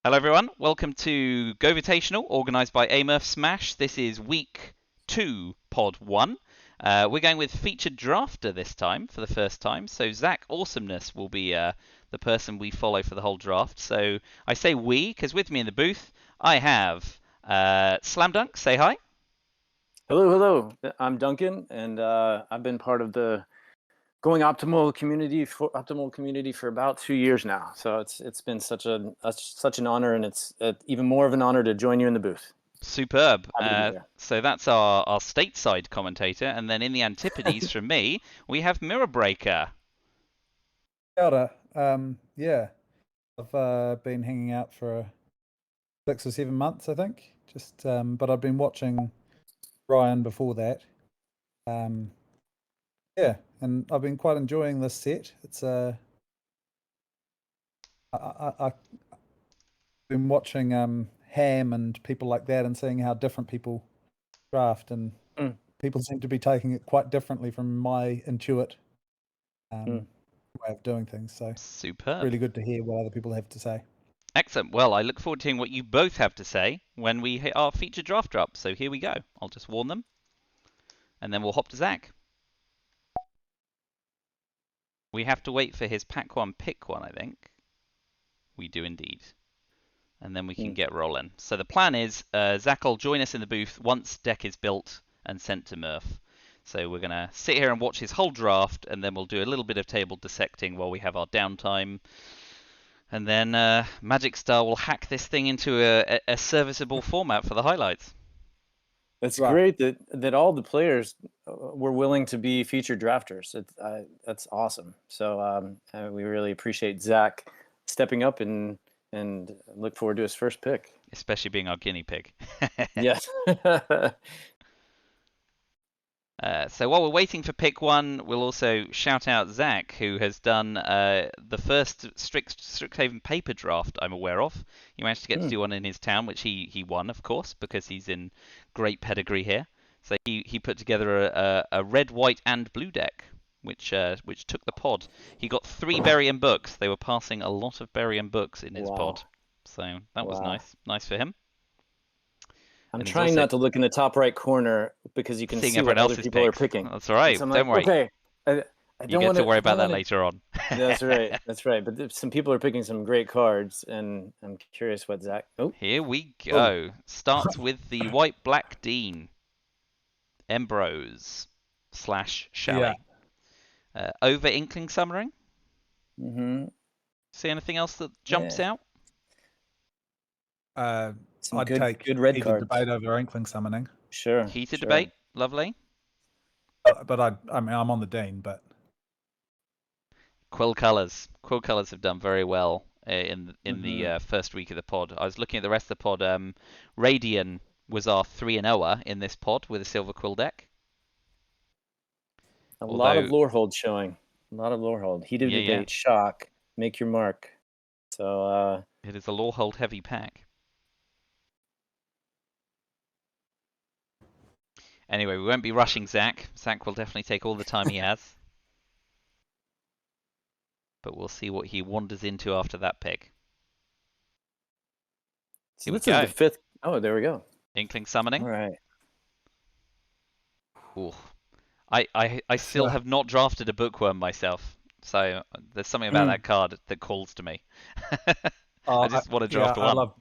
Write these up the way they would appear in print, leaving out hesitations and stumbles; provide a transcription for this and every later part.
Hello everyone, welcome to GOvitational, organised by Amurf Smash. This is week 2, pod 1. We're going with featured drafter this time, for the first time. So ZackAwesomeness will be the person we follow for the whole draft. So I say we, because with me in the booth, I have Slam Dunk, say hi. Hello. I'm Duncan, and I've been part of the Going Optimal community for about 2 years now. So it's been such an honor, and it's even more of an honor to join you in the booth. Superb. Happy to be here. So that's our stateside commentator, and then in the antipodes from me, we have Mirror Breaker. Kia ora. Yeah, I've been hanging out for 6 or 7 months, I think. But I've been watching Ryan before that. Yeah, and I've been quite enjoying this set. It's I've been watching Ham and people like that and seeing how different people draft, and people seem to be taking it quite differently from my intuit way of doing things. So Superb. really good to hear what other people have to say. Excellent. Well, I look forward to hearing what you both have to say when we hit our featured drafter up. So here we go. I'll just warn them, and then we'll hop to Zack. We have to wait for his pack one, pick one, I think. We do indeed. And then we can get rolling. So the plan is Zack will join us in the booth once deck is built and sent to Murph. So we're going to sit here and watch his whole draft, and then we'll do a little bit of table dissecting while we have our downtime. And then Magic Star will hack this thing into a serviceable format for the highlights. It's great that all the players were willing to be featured drafters. That's awesome. So we really appreciate Zack stepping up and look forward to his first pick. Especially being our guinea pig. Yes. So while we're waiting for pick one, we'll also shout out Zack, who has done the first Strixhaven paper draft I'm aware of. He managed to get to do one in his town, which he won, of course, because he's in great pedigree here. So he put together a red, white, and blue deck, which took the pod. He got 3 Berry and books. They were passing a lot of Berry and books in his pod. So that was nice for him. I'm trying not to look in the top right corner because you can see what other people are picking. That's all right. So don't worry. Okay, you get to worry about that later on. That's right. That's right. But some people are picking some great cards, and I'm curious what Zack. Oh, here we go. Starts with the white-black Dean, Embrose / Chalet. Over Inkling Summoning. See anything else that jumps out? I'd take good red heated cards. debate over Inkling Summoning. Sure. Heated debate, lovely. But I mean, I'm on the Dean, but Quill Colors have done very well in the first week of the pod. I was looking at the rest of the pod. Radian was our 3-0er in this pod with a Silver Quill deck. A lot of lore hold showing. A lot of lore hold. Heated debate, shock, make your mark. So it is a lore hold heavy pack. Anyway, we won't be rushing Zack. Zack will definitely take all the time he has. But we'll see what he wanders into after that pick. So this is the 5th. Oh, there we go. Inkling Summoning. All right. Ooh. I still have not drafted a Bookworm myself. So there's something about that card that calls to me. I just want to draft one. I love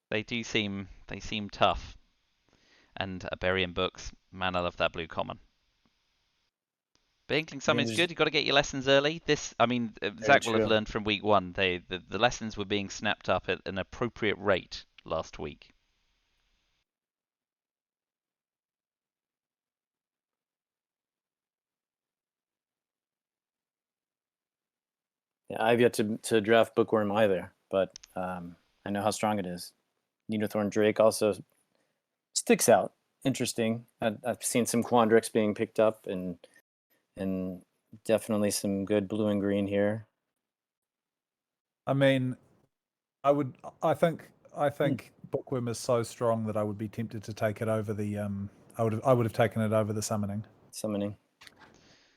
They seem tough. And a Berry and Books. Man, I love that blue common. But Inkling Summoning's good. You've got to get your lessons early. Zack will have learned from week 1. The lessons were being snapped up at an appropriate rate last week. Yeah, I've yet to draft Bookworm either, but I know how strong it is. Needlethorn Drake also sticks out. Interesting. I've seen some Quandrix being picked up, and definitely some good blue and green here. I mean, I think Bookworm is so strong that I would be tempted to take it over the I would have taken it over the summoning. Summoning.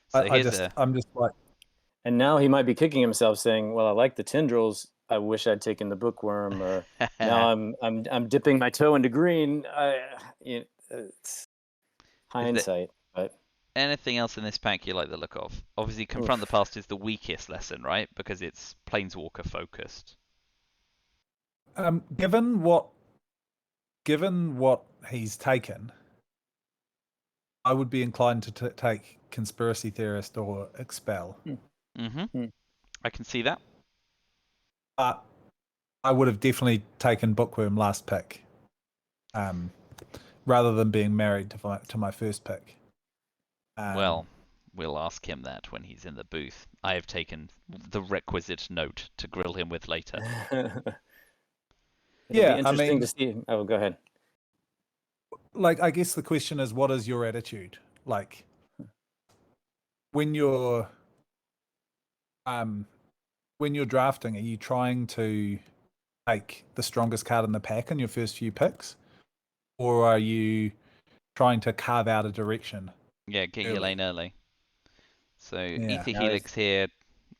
So I'm just like, And now he might be kicking himself, saying, "Well, I like the tendrils. I wish I'd taken the bookworm." Or now I'm dipping my toe into green. It's hindsight, but anything else in this pack you like the look of? Obviously, Confront the Past is the weakest lesson, right? Because it's Planeswalker focused. Given what he's taken, I would be inclined to take Conspiracy Theorist or Expel. I can see that. But I would have definitely taken Bookworm last pick, rather than being married to my first pick. Well, we'll ask him that when he's in the booth. I have taken the requisite note to grill him with later. It'll be interesting to see. Oh, go ahead. Like, I guess the question is, what is your attitude? Like, when you're drafting, are you trying to take the strongest card in the pack in your first few picks, or are you trying to carve out a direction? Yeah, get your lane early. So Ether Now Helix here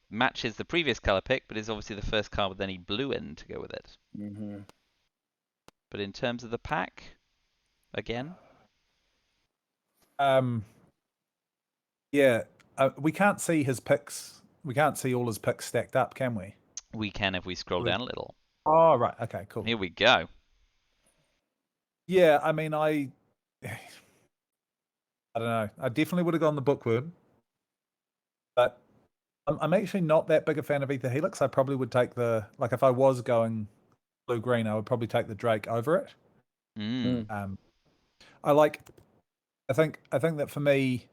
matches the previous color pick, but is obviously the first card with any blue in to go with it. But in terms of the pack, again, yeah, we can't see his picks. We can't see all his picks stacked up, can we? we can if we scroll down a little. Oh, right. Okay, cool. Here we go. Yeah, I mean, I don't know. I definitely would have gone the Bookworm, but I'm actually not that big a fan of Ether Helix. I probably would take if I was going blue-green, I would probably take the Drake over it. I think that for me,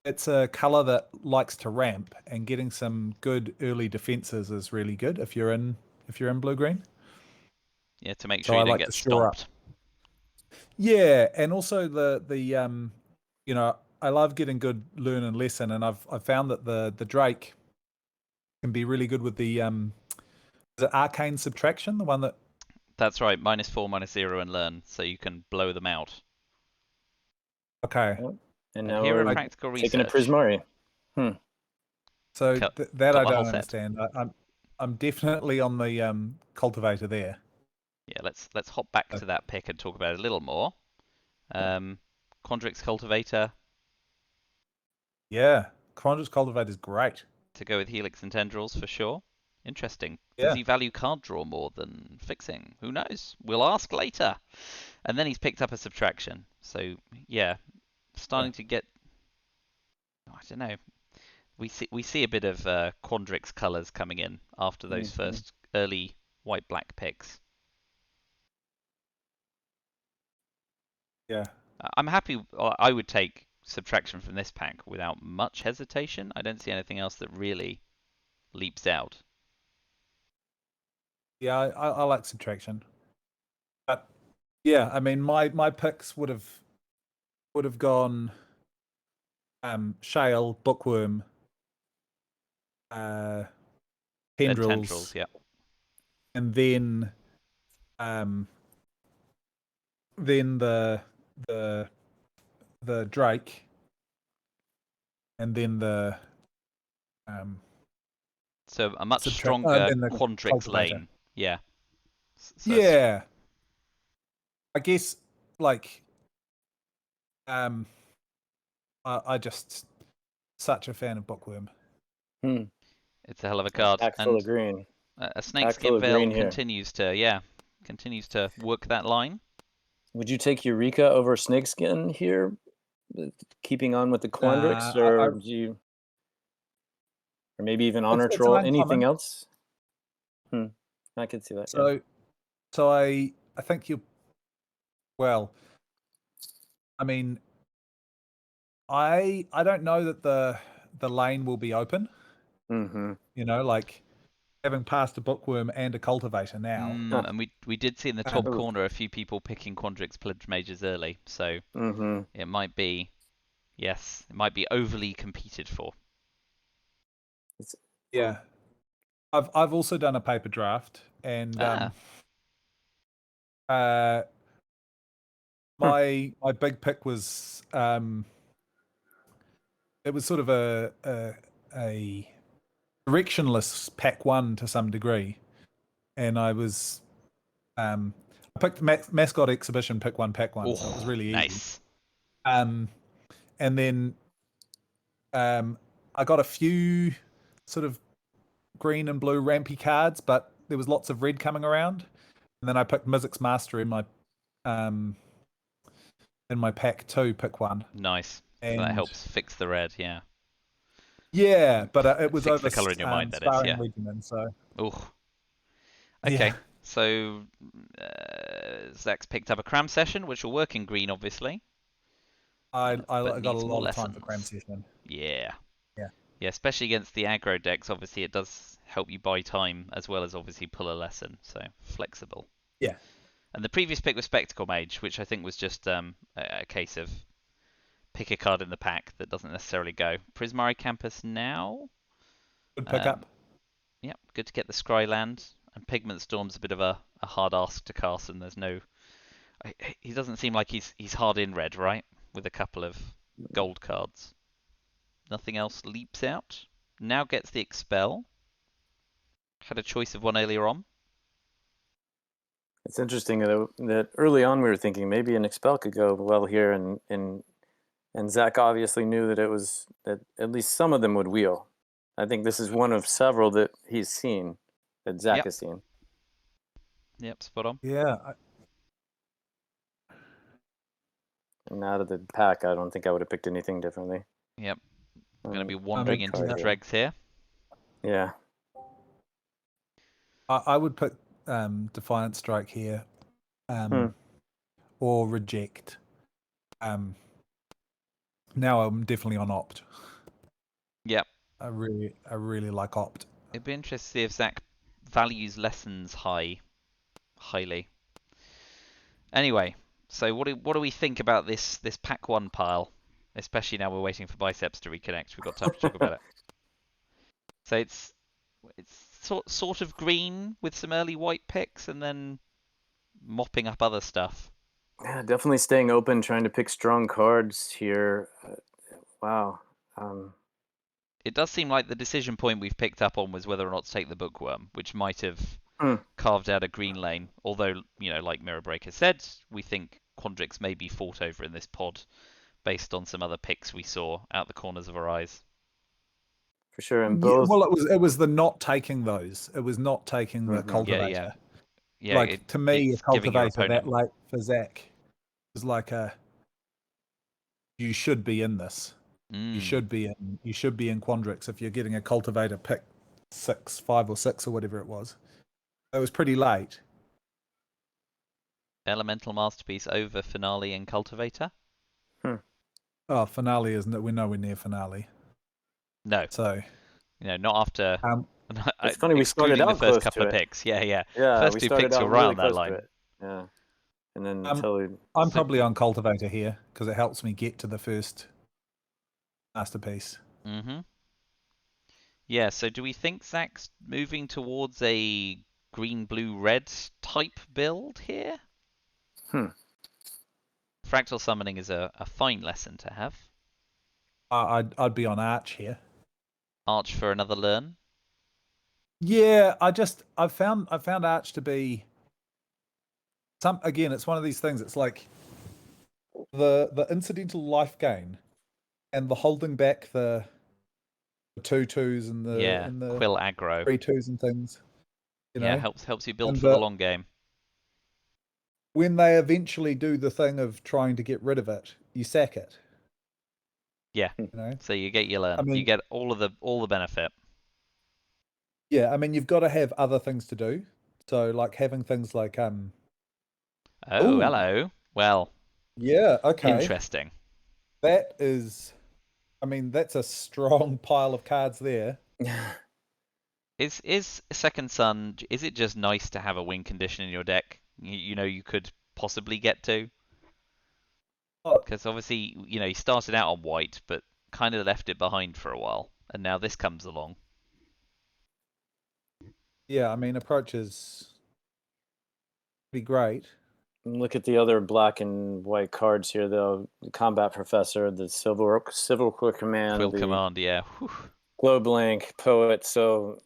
it's a color that likes to ramp, and getting some good early defenses is really good if you're in blue-green. Yeah, to make sure you don't get stomped. Yeah, and also I love getting good learn and lesson, and I've found that the Drake can be really good with the is it Arcane Subtraction, the one that. That's right, -4, -0, and learn, so you can blow them out. Okay. And now here we're in Practical taking a Research. Prismari. So that I don't understand. I'm definitely on the cultivator there. Yeah, let's hop back to that pick and talk about it a little more. Quandrix Cultivator. Yeah, Quandrix Cultivator is great. To go with Helix and Tendrils for sure. Interesting. Yeah. Does he value card draw more than fixing? Who knows? We'll ask later. And then he's picked up a Subtraction. So yeah, starting to get. I don't know. We see a bit of Quandrix colors coming in after those first early white-black picks. Yeah. I'm happy. I would take Subtraction from this pack without much hesitation. I don't see anything else that really leaps out. Yeah, I like Subtraction. But yeah, I mean, my picks would have gone Shale, Bookworm, Tendrils, yeah, and then the Drake, and then the so a much stronger Quandrix lane. Yeah. So yeah. I guess I just such a fan of Bookworm. It's a hell of a card. Pack full of green. A Snakeskin Veil continues to work that line. Would you take Eureka over Snakeskin here, keeping on with the Quandrix, or maybe even Honor Troll? Anything else? I could see that. So I think you. Well, I mean, I don't know that the lane will be open. You know, like having passed a Bookworm and a Cultivator now. And we did see in the top corner a few people picking Quandrix Pledge Mages early, so it might be, it might be overly competed for. Yeah, I've also done a paper draft, and my big pick was it was sort of a directionless pack 1 to some degree, and I was I picked mascot exhibition pick 1 pack 1, so it was really easy. Nice. And then I got a few sort of green and blue rampy cards, but there was lots of red coming around. And then I picked Mizzix Master in my pack 2 pick 1. Nice. And So that helps fix the red, yeah. Yeah, but it was Fix over the colour in your mind, that is, sparring yeah. regimen, so Ooh. Okay, yeah. so Zach's picked up a cram session, which will work in green, obviously. I but got a needs more lot of time for cram lessons. session. Yeah. Yeah. Yeah, especially against the aggro decks, obviously it does help you buy time, as well as obviously pull a lesson, so flexible. Yeah. And the previous pick was Spectacle Mage, which I think was just a case of pick a card in the pack that doesn't necessarily go. Prismari Campus now. Good pickup. Yep, good to get the Scryland. And Pigment Storm's a bit of a hard ask to cast, and there's no... He doesn't seem like he's hard in red, right? With a couple of gold cards. Nothing else leaps out. Now gets the Expel. Had a choice of one earlier on. It's interesting that early on we were thinking maybe an Expel could go well here, and Zack obviously knew that at least some of them would wheel. I think this is one of several that he's seen, that Zack has seen. Yep, spot on. Yeah. And out of the pack, I don't think I would have picked anything differently. Yep. Going to be wandering into the dregs here. Yeah. I would put Defiant Strike here, or Reject. Now I'm definitely on Opt. Yep. I really like Opt. It'd be interesting to see if Zack values lessons highly. Anyway, so what do we think about this pack 1 pile? Especially now we're waiting for biceps to reconnect. We've got time to talk about it. So it's sort of green with some early white picks, and then mopping up other stuff. Yeah, definitely staying open, trying to pick strong cards here. Wow. It does seem like the decision point we've picked up on was whether or not to take the Bookworm, which might have carved out a green lane. Although, like Mirror Breaker said, we think Quandrix may be fought over in this pod based on some other picks we saw out the corners of our eyes. For sure, and both. Yeah, well, it was the not taking those. It was not taking the cultivator. Yeah. Like to me, a cultivator that late for Zack is like you should be in this. You should be in Quandrix if you're getting a cultivator pick 5 or 6 or whatever it was. It was pretty late. Elemental Masterpiece over Finale and Cultivator? Oh, Finale isn't it? We're nowhere near Finale. No. So, not after. It's funny we started out the first close couple to of it. picks. Yeah. Yeah, first we 2 started picks were out right really on that close line. to it. Yeah, and then I'm probably on Cultivator here because it helps me get to the first masterpiece. Yeah. So, do we think Zack's moving towards a green, blue, red type build here? Fractal summoning is a fine lesson to have. I'd be on Arch here. Arch for another learn. Yeah, I found Arch to be again. It's one of these things. It's like the incidental life gain and the holding back the 2/2s and the quill aggro 3/2s and things. Helps you build for the long game. When they eventually do the thing of trying to get rid of it, you sack it. Yeah. So you get your learn. You get all the benefit. Yeah, I mean you've got to have other things to do. So like having things like Oh, hello. Well. Yeah, okay. Interesting. That is that's a strong pile of cards there. Is Second Sun, is it just nice to have a win condition in your deck? You could possibly get to? Because obviously, he started out on white, but kind of left it behind for a while, and now this comes along. Yeah, approach is pretty great. Look at the other black and white cards here, though. The Combat Professor, the Civil Quill Command. Quill Command, yeah. Whew. Glow blank, poet. So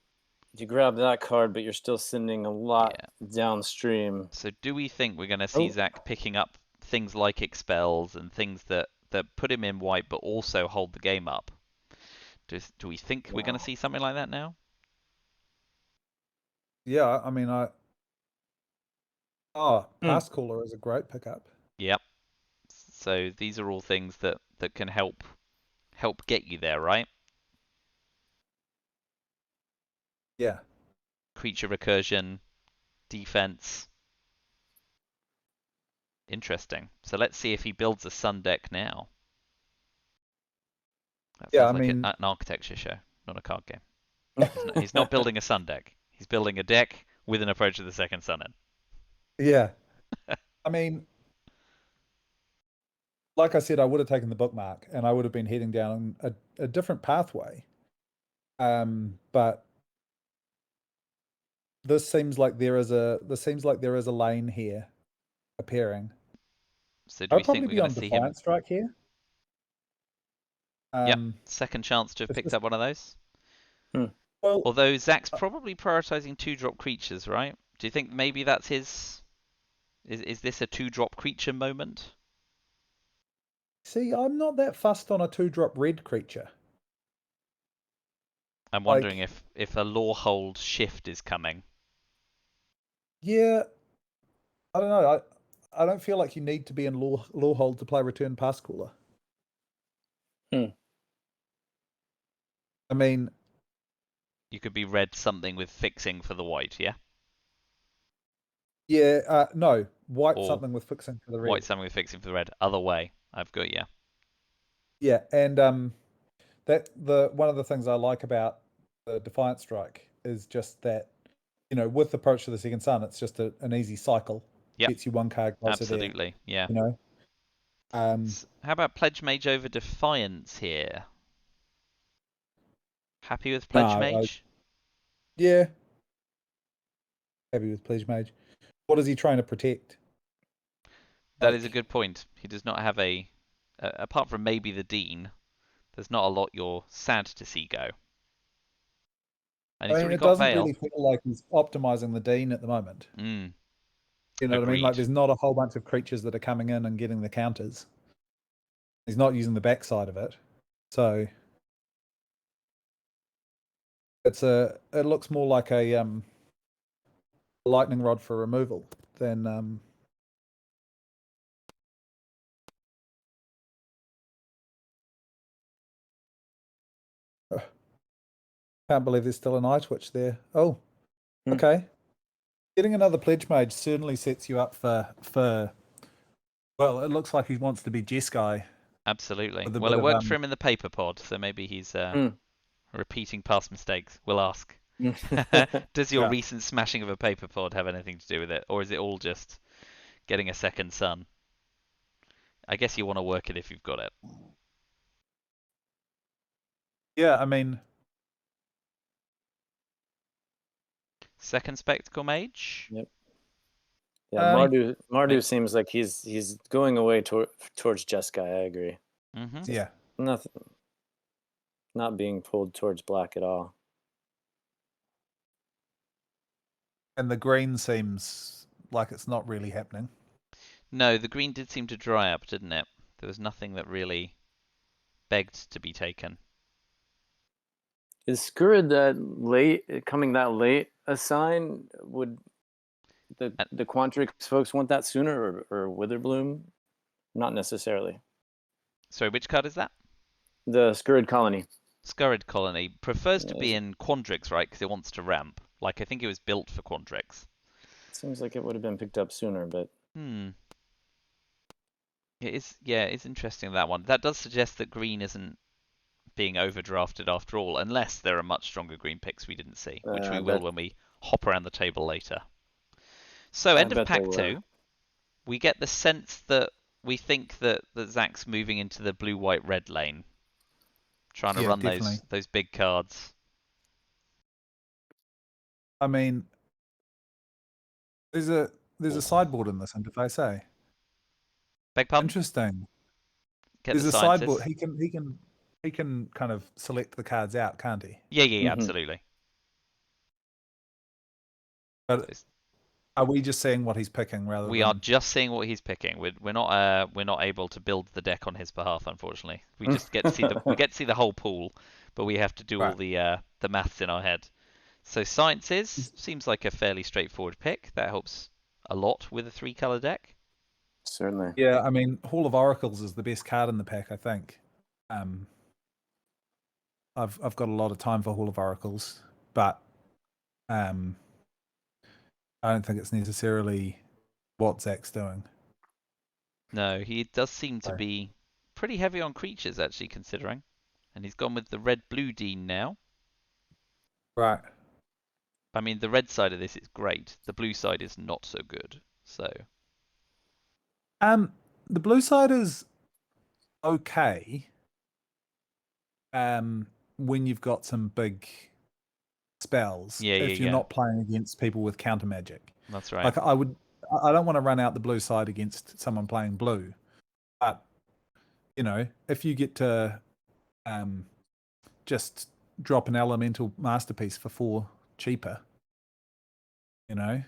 you grab that card, but you're still sending a lot downstream. So do we think we're going to see Zack picking up things like expels and things that put him in white, but also hold the game up? Do we think we're going to see something like that now? Yeah, I mean, Pass Caller is a great pickup. Yep. So these are all things that can help get you there, right? Yeah. Creature recursion, defense. Interesting. So let's see if he builds a sun deck now. That sounds like an architecture show, not a card game. He's not building a sun deck. He's building a deck with an approach to the second sun end. Yeah. I mean, like I said, I would have taken the bookmark and I would have been heading down a different pathway. But this seems like there is a lane here appearing. So do we think probably we're be going on to see him? Defiant Strike here. Yep, second chance to have picked up one of those. Well, although Zack's probably prioritizing 2-drop creatures, right? Do you think maybe that's his? Is this a 2-drop creature moment? See, I'm not that fussed on a 2-drop red creature. I'm wondering if a Lorehold shift is coming. Yeah, I don't know. I don't feel like you need to be in Lorehold to play Return Pass Caller. I mean, you could be red something with fixing for the white, yeah? Yeah, no, white Or something with fixing for the red. White something with fixing for the red. Other way, I've got you. Yeah, and one of the things I like about the Defiant Strike is just that, with Approach to the Second Sun, it's just an easy cycle. Yep. Gets you one card closer Absolutely, there, yeah. How about Pledge Mage over Defiance here? Happy with Pledge Mage? Yeah. Happy with Pledge Mage. What is he trying to protect? That is a good point. He does not have apart from maybe the Dean, there's not a lot you're sad to see go. And he's already it got doesn't Veil. really feel like he's optimizing the Dean at the moment. You know what I mean? Like, there's not a whole bunch of creatures that are coming in and getting the counters. He's not using the backside of it. So it looks more like a lightning rod for removal than can't believe there's still an eye twitch there. Oh, okay. Getting another Pledge Mage certainly sets you up for well, it looks like he wants to be Jeskai. Absolutely. Well, it worked for him in the paper pod, so maybe he's repeating past mistakes. We'll ask. Does your recent smashing of a paper pod have anything to do with it, or is it all just getting a second sun? I guess you want to work it if you've got it. Yeah, I mean, second Spectacle Mage. Yep. Yeah, Mardu seems like he's going away towards Jeskai. I agree. Yeah. Not being pulled towards black at all. And the green seems like it's not really happening. No, the green did seem to dry up, didn't it? There was nothing that really begged to be taken. Is Skurrid coming that late a sign? Would the Quantrix folks want that sooner, or Witherbloom? Not necessarily. Sorry, which card is that? The Skurrid Colony. Skurrid Colony prefers to be in Quandrix, right? Because it wants to ramp. Like, I think it was built for Quandrix. Seems like it would have been picked up sooner, but... It's interesting, that one. That does suggest that green isn't being overdrafted after all, unless there are much stronger green picks we didn't see, which we will when we hop around the table later. So, end of Pack 2, we get the sense that we think that Zack's moving into the blue-white-red lane. Trying to run those big cards. I mean, there's a sideboard in this interface, Beg pardon? Interesting. Get there's the a scientists. sideboard. He he can kind of select the cards out, can't he? Yeah, absolutely. But are we just seeing what he's picking rather We than... are just seeing what he's picking. We're not able to build the deck on his behalf, unfortunately. We just get to see the whole pool, but we have to do all the maths in our head. So Sciences seems like a fairly straightforward pick. That helps a lot with a 3-color deck. Certainly. Yeah, I mean, Hall of Oracles is the best card in the pack, I think. I've got a lot of time for Hall of Oracles, but I don't think it's necessarily what Zack's doing. No, he does seem to be pretty heavy on creatures, actually, considering. And he's gone with the red-blue Dean now. Right. I mean, the red side of this is great. The blue side is not so good. So. The blue side is okay. When you've got some big spells, if you're not playing against people with counter magic. That's right. Like I don't want to run out the blue side against someone playing blue, but if you get to just drop an elemental masterpiece for 4 cheaper, Yeah,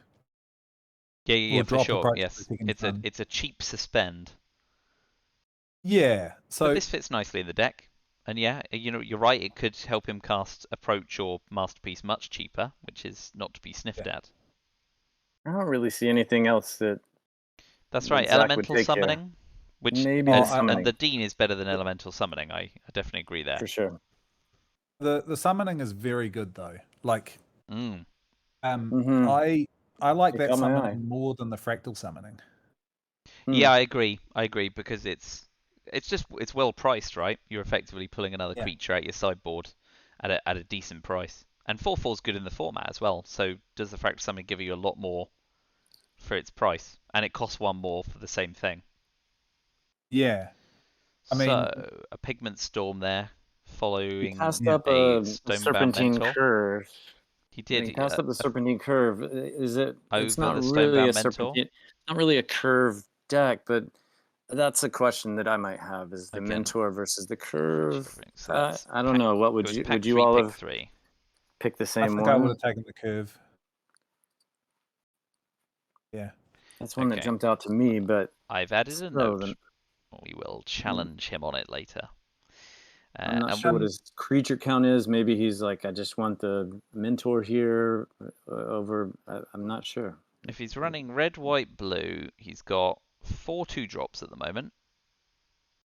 for sure. Yes, it's it's a cheap suspend. Yeah, so but this fits nicely in the deck. And yeah, you're right. It could help him cast Approach or Masterpiece much cheaper, which is not to be sniffed at. I don't really see anything else that. That's right. Elemental Summoning, which maybe and the Dean is better than Elemental Summoning. I definitely agree there. For sure. The summoning is very good though. Like, Mhm. I like that summoning more than the fractal summoning. Yeah, I agree because it's well priced, right? You're effectively pulling another creature out your sideboard at a decent price. And 4/4 is good in the format as well. So does the fractal summoning give you a lot more for its price? And it costs 1 more for the same thing. Yeah. I mean, so a Pigment Storm there, following he passed up a Serpentine Mentor. Curve. He did. He passed up the Serpentine Curve. Is it? It's over not the really a Stonebound Mentor? Serpentine. Not really a curve deck, but that's a question that I might have: is the Mentor versus the Curve? I don't know. What would you? Would you all have picked the same one? I would have taken the Curve. Yeah, that's one that jumped out to me. But I've added a note. We will challenge him on it later. I'm not sure what his creature count is. Maybe he's like, I just want the Mentor here over. I'm not sure. If he's running red, white, blue, he's got 4 2-drops at the moment.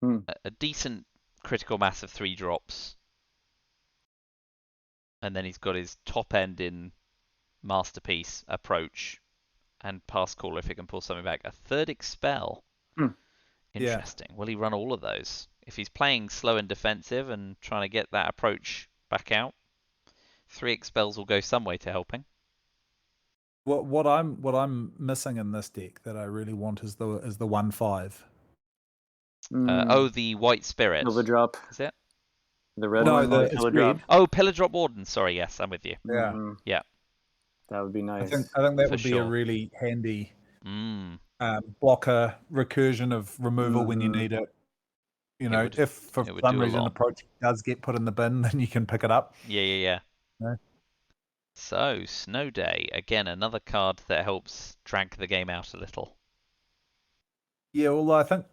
A decent critical mass of 3 drops. And then he's got his top end in Masterpiece, Approach, and Pass Caller if he can pull something back. A 3rd Expel. Interesting. Will he run all of those? If he's playing slow and defensive and trying to get that Approach back out, 3 Expels will go some way to helping. What I'm missing in this deck that I really want is the 1/5. The White Spirit. Pillar Drop. Is it? The red one? Pillar Drop. Oh, Pillar Drop Warden. Sorry, yes, I'm with you. Yeah. Yeah. That would be nice. I think that would be a really handy blocker, recursion of removal when you need it. If for some reason Approach does get put in the bin, then you can pick it up. Yeah. So, Snow Day. Again, another card that helps drag the game out a little. Yeah, although I think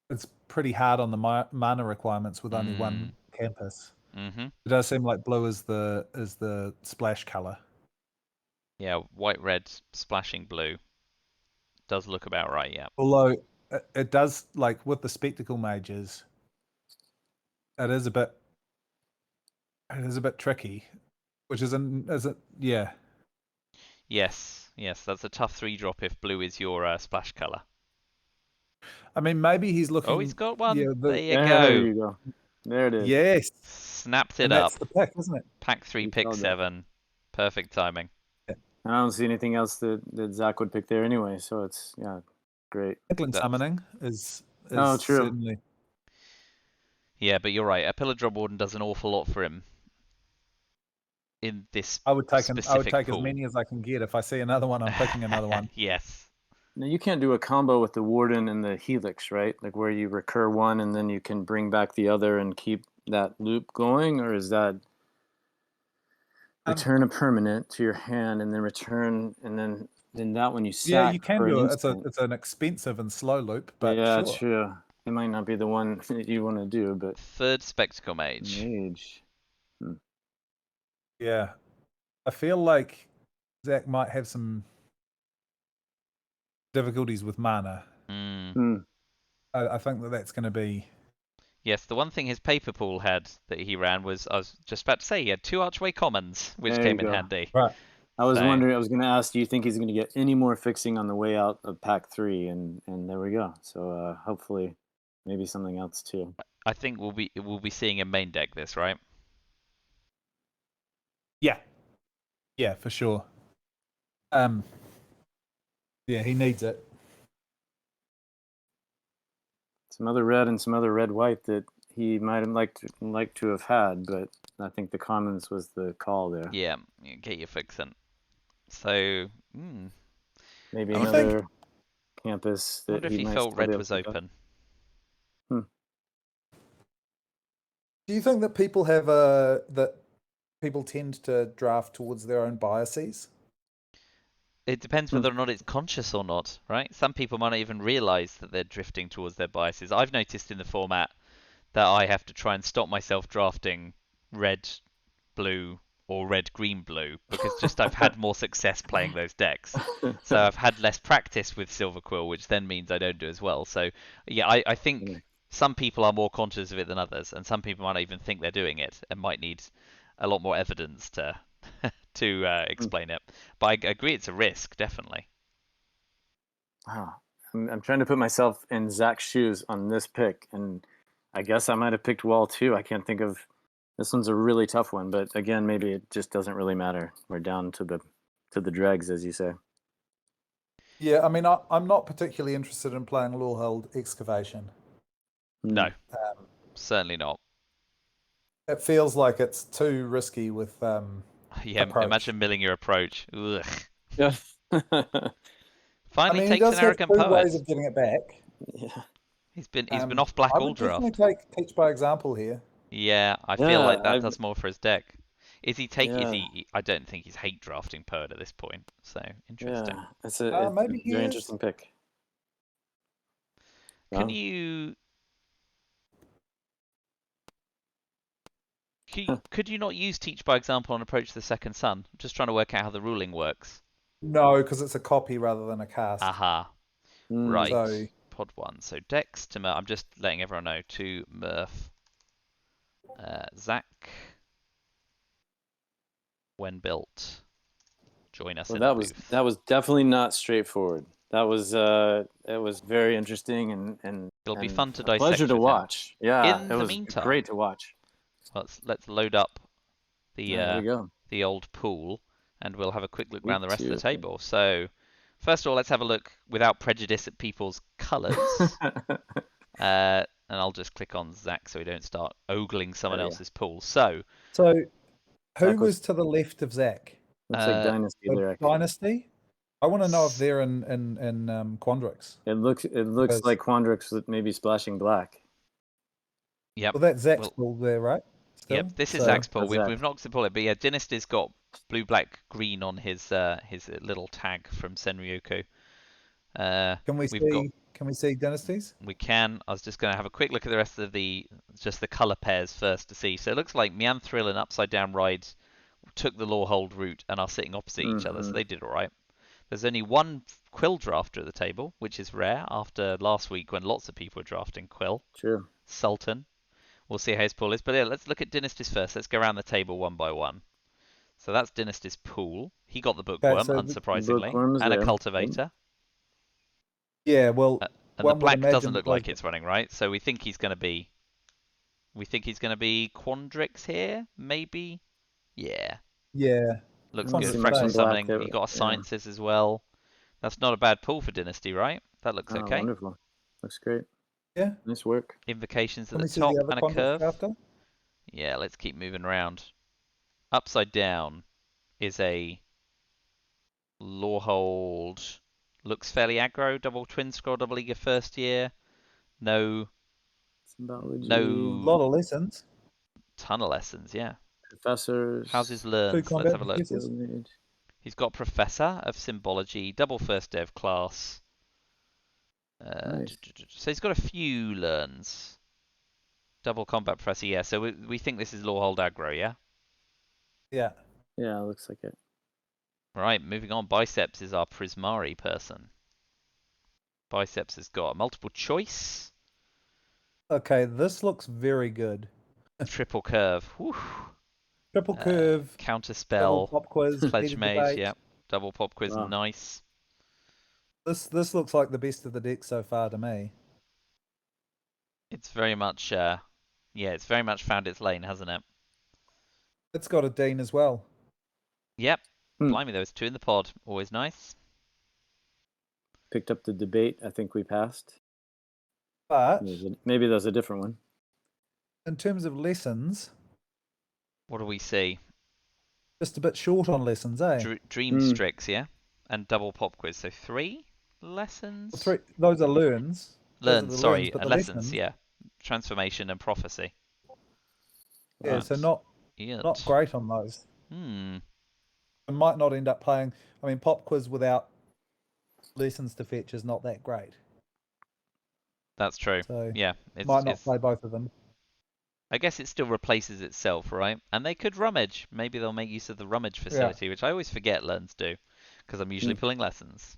it's pretty hard on the mana requirements with only 1 campus. It does seem like blue is the splash color. Yeah, white, red, splashing blue. Does look about right, yeah. Although it does, like with the Spectacle Mages, it is a bit tricky. Which is it? Yeah. Yes, that's a tough 3-drop if blue is your splash color. I mean, maybe he's looking. Oh, he's got one. Yeah, there you go. There you go. There it is. Yes. Snapped it up. That's the pick, isn't it? Pack 3, pick 7. Perfect timing. I don't see anything else that Zack would pick there anyway, so it's great. Inkling Summoning is true. Certainly. Yeah, but you're right. A Pillar Drop Warden does an awful lot for him. In this I would take pool. as many as I can get. If I see another one, I'm picking another one. Yes. Now you can't do a combo with the Warden and the Helix, right? Like where you recur one and then you can bring back the other and keep that loop going, or is that return a permanent to your hand and then return, and then that one you Yeah, sack you can for an do it. instant? It's an expensive and slow loop, but Yeah, sure. true. It might not be the one that you want to do, but Third Spectacle Mage. mage. Yeah. I feel like Zack might have some difficulties with mana. I think that's going to be... Yes, the one thing his paper pool had that he ran was, I was just about to say, he had 2 Archway Commons, which There you came in go. handy. Right. I was So- wondering, I was going to ask, do you think he's going to get any more fixing on the way out of pack 3? And there we go. So hopefully, maybe something else too. I think we'll be seeing a main deck this, right? Yeah. Yeah, for sure. Yeah, he needs it. Some other red and some other red white that he might have liked to have had, but I think the commons was the call there. Yeah, get your fixin'. So, Maybe I another campus I that wonder if he he might felt still be red able was to pick up. open. Do you think that people have that people tend to draft towards their own biases? It depends whether or not it's conscious or not, right? Some people might not even realize that they're drifting towards their biases. I've noticed in the format that I have to try and stop myself drafting red, blue, or red, green, blue because just I've had more success playing those decks. So I've had less practice with Silver Quill, which then means I don't do as well. So yeah, I think some people are more conscious of it than others, and some people might not even think they're doing it and might need a lot more evidence to explain it. But I agree, it's a risk, definitely. Wow. I'm trying to put myself in Zack's shoes on this pick, and I guess I might have picked Wall too. I can't think of. This one's a really tough one, but again, maybe it just doesn't really matter. We're down to the dregs, as you say. Yeah, I mean, I'm not particularly interested in playing Lorehold Excavation. No, certainly not. It feels like it's too risky with Yeah, approach. imagine milling your approach. Ugh. Yeah. Finally I mean, he takes does an have arrogant two poet. ways of getting it back. Yeah. He's been off black I all would definitely draft. teach by example here. Yeah, I feel like that I've, does more for his deck. Is yeah. he? I don't think he's hate drafting poet at this point. So interesting. Yeah. It's a Maybe he very is. interesting pick. Can Well, you? Could you not use teach by example on approach to the second sun? I'm just trying to work out how the ruling works. No, because it's a copy rather than a cast. Aha. Right. So, Pod 1. So Dex to Murph. I'm just letting everyone know to Murph. Zack. When built. Join us well, in the booth. that was definitely not straightforward. That was it was very interesting and It'll be and fun to a pleasure dissect to with him. watch. Yeah, In it the was meantime, great to watch. let's load up There we go. the old pool, and we'll have a quick look Week around the rest of the 2. table. So, first of all, let's have a look without prejudice at people's colours. And I'll just click on Zack so we don't start ogling someone else's pool. So who Zack was to the left of Zack? looks like Dynasty there. Dynasty. I want to know if they're in Quandrix. It looks like Quandrix with maybe splashing black. Yep. Well, that's Zack's pool there, right? Still? Yep. This is So- Zack's pool. That's We've Zack. knocked the pool, but yeah, Dynasty's got blue, black, green on his little tag from Senryoku. Can we see Dynasties? We can. I was just going to have a quick look at the rest of the color pairs first to see. So it looks like Meanthril and Upside Down Ride took the Lorehold route and are sitting opposite each other, so they did all right. There's only one Quill drafter at the table, which is rare after last week when lots of people were drafting Quill. True. Sultan. We'll see how his pool is. But yeah, let's look at Dynasty's first. Let's go around the table one by one. So that's Dynasty's pool. He got the Bookworm, so unsurprisingly, Bookworm's and a there. Cultivator. Yeah, well, And the black doesn't look like it's running, right? So we think he's going to be Quandrix here, maybe? Yeah. Yeah. Looks Wants good. to Fractal stay. Summoning, Black, you got a yeah. Sciences as well. That's not a bad pull for Dynasty, right? That looks Oh, okay. wonderful. Looks great. Yeah. Nice work. Invocations at Can the we see top the other and a Quandrix curve. drafter? Yeah, let's keep moving around. Upside Down is a Lorehold. Looks fairly aggro. Double Twin Scroll, double Eager first year. No A lot of lessons. ton of lessons, yeah. Professors. How's his 2 learns? Let's combat have a look. professors. Field mage. He's got Professor of Symbology, double first dev class. Nice. So he's got a few learns. Double combat professor, yeah. So we think this is Lawhold aggro, yeah? Yeah. Yeah, looks like it. Right, moving on. Biceps is our Prismari person. Biceps has got a multiple choice, Okay, this looks very good. triple curve, whew. Triple curve, Counter double spell, pop quiz, pledge heated mage, debate. yep. Double pop quiz, Wow. nice. This looks like the best of the deck so far to me. It's very much, yeah, it's very much found its lane, hasn't it? It's got a Dean as well. Yep. Hmm. Blimey, there was 2 in the pod. Always nice. Picked up the debate. I think we passed. But Maybe there's a different one. in terms of lessons, What do we see? just a bit short on lessons, eh? Dream Strix, yeah? And double pop quiz. So 3 lessons? 3. Those are learns. Learns, sorry. but the lessons, yeah. Transformation and prophecy. Yeah, Right. so not great on those. I might not end up playing. I mean, pop quiz without lessons to fetch is not that great. That's true. So yeah. Might not play both of them. I guess it still replaces itself, right? And they could rummage. Maybe they'll make use of the rummage facility, which I always forget learns do, because I'm usually pulling lessons.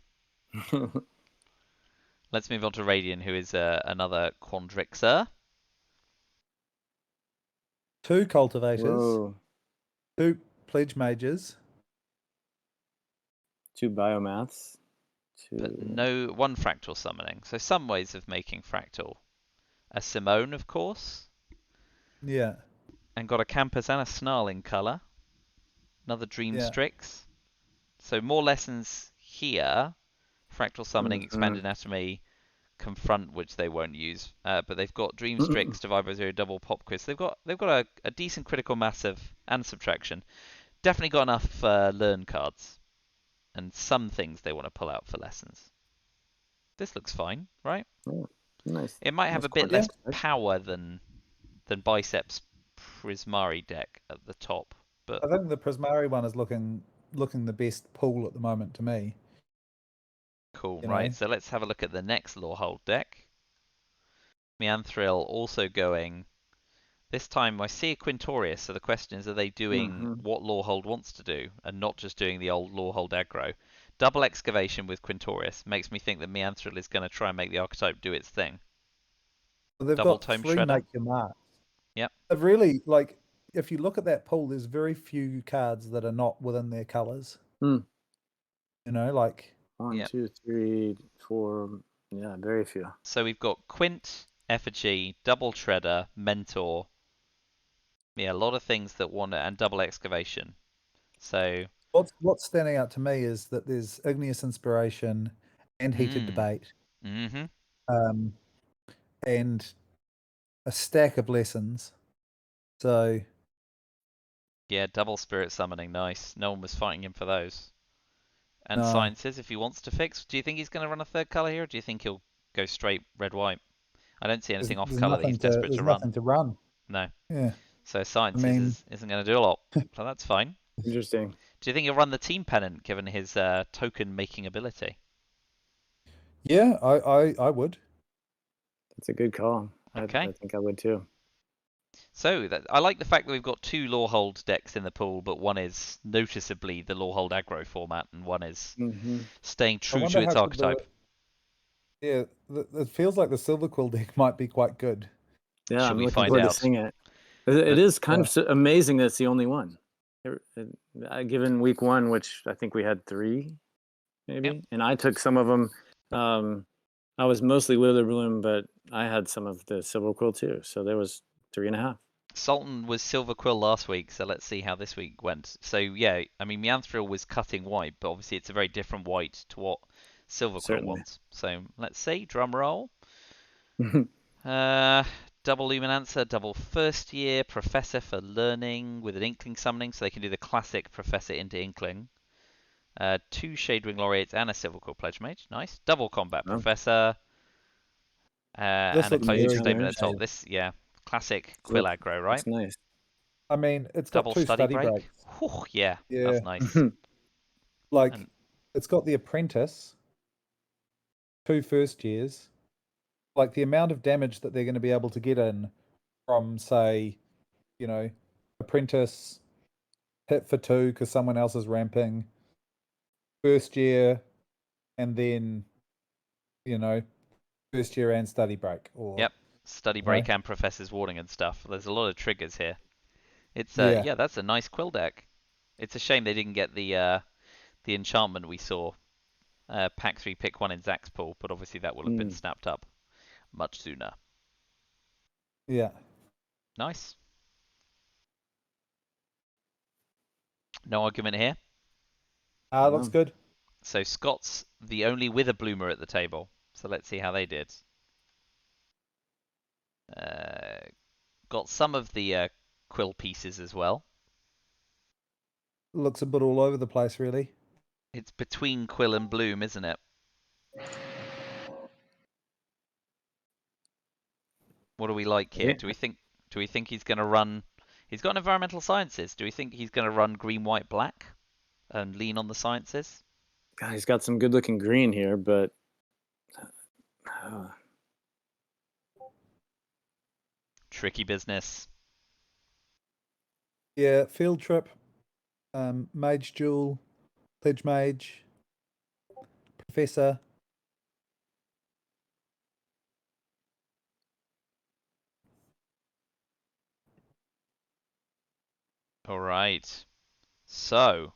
Let's move on to Radian, who is another Quandrixer. 2 cultivators. Whoa. 2 pledge mages. 2 biomaths. But no 1 fractal summoning. So some ways of making fractal. A Simone, of course. Yeah. And got a Campus and a Snarling colour. Another Dream Strix. So more lessons here. Fractal summoning, expand anatomy, confront, which they won't use. But they've got Dream Strix, Divide by 0, double pop quiz. They've got a decent critical mass and subtraction. Definitely got enough learn cards. And some things they want to pull out for lessons. This looks fine, right? Oh, nice. It might have a bit less power than Biceps Prismari deck at the top, but I think the Prismari one is looking the best pool at the moment to me. Cool, right? So let's have a look at the next Lawhold deck. Meanthril also going. This time I see a Quintorius, so the question is, are they doing what Lawhold wants to do, and not just doing the old Lawhold aggro? Double excavation with Quintorius makes me think that Meanthril is going to try and make the archetype do its thing. Well, they've Double got Tome 3 Shredder. make your mark. Yep. But really, like, if you look at that pool, there's very few cards that are not within their colours. You know, like 1, 2, 3, 4. Yeah, very few. So we've got Quint, Effigy, Double Shredder, Mentor. Yeah, a lot of things that want it, and double excavation. So what's standing out to me is that there's Igneous Inspiration and Heated Debate. And a stack of lessons. So yeah, double spirit summoning, nice. No one was fighting him for those. And sciences, if he wants to fix. Do you think he's going to run a 3rd colour here, or do you think he'll go straight red-white? I don't see anything off colour that he's desperate to run. Nothing to run. No. Yeah. So sciences isn't going to do a lot. So that's fine. Interesting. Do you think he'll run the team pennant, given his token-making ability? Yeah, I would. That's a good call. Okay. I think I would too. So I like the fact that we've got 2 Lawhold decks in the pool, but one is noticeably the Lawhold aggro format, and one is staying true to its archetype. Yeah, it feels like the Silver Quill deck might be quite good. Yeah, Should I'm we looking find forward out? to seeing it. It is kind of amazing that it's the only one. Given week 1, which I think we had 3, maybe, and I took some of them. I was mostly Witherbloom, but I had some of the Silver Quill too. So there was 3.5. Sultan was Silver Quill last week, so let's see how this week went. So yeah, I mean, Meanthril was cutting white, but obviously it's a very different white to what Silver Quill wants. So let's see, drum roll. Double Luminancer, double first year, Professor for learning with an Inkling summoning, so they can do the classic Professor into Inkling. 2 Shadewing Laureates and a Silver Quill Pledge Mage, nice. Double Combat Professor, and a closing statement at the top. This, classic Quill aggro, right? That's nice. I mean, it's got Double 2 study study break. breaks. Whew, yeah, Yeah. that's nice. Like, And it's got the apprentice, 2 first years. Like, the amount of damage that they're going to be able to get in from, say, apprentice, hit for 2 because someone else is ramping, first year, and then, first year and study break. Or, yep, study break and professor's warning and stuff. There's a lot of triggers here. It's Yeah. yeah, that's a nice quill deck. It's a shame they didn't get the enchantment we saw. Pack 3, pick 1 in Zack's pool, but obviously that will have been snapped up much sooner. Yeah. Nice. No argument here. Looks good. So Scott's the only wither bloomer at the table. So let's see how they did. Got some of the quill pieces as well. Looks a bit all over the place, really. It's between quill and bloom, isn't it? What do we like here? Yeah. Do we think he's going to run? He's got environmental sciences. Do we think he's going to run green, white, black, and lean on the sciences? God, he's got some good-looking green here, but Tricky business. Yeah, field trip, mage duel, pledge mage, professor. All right. So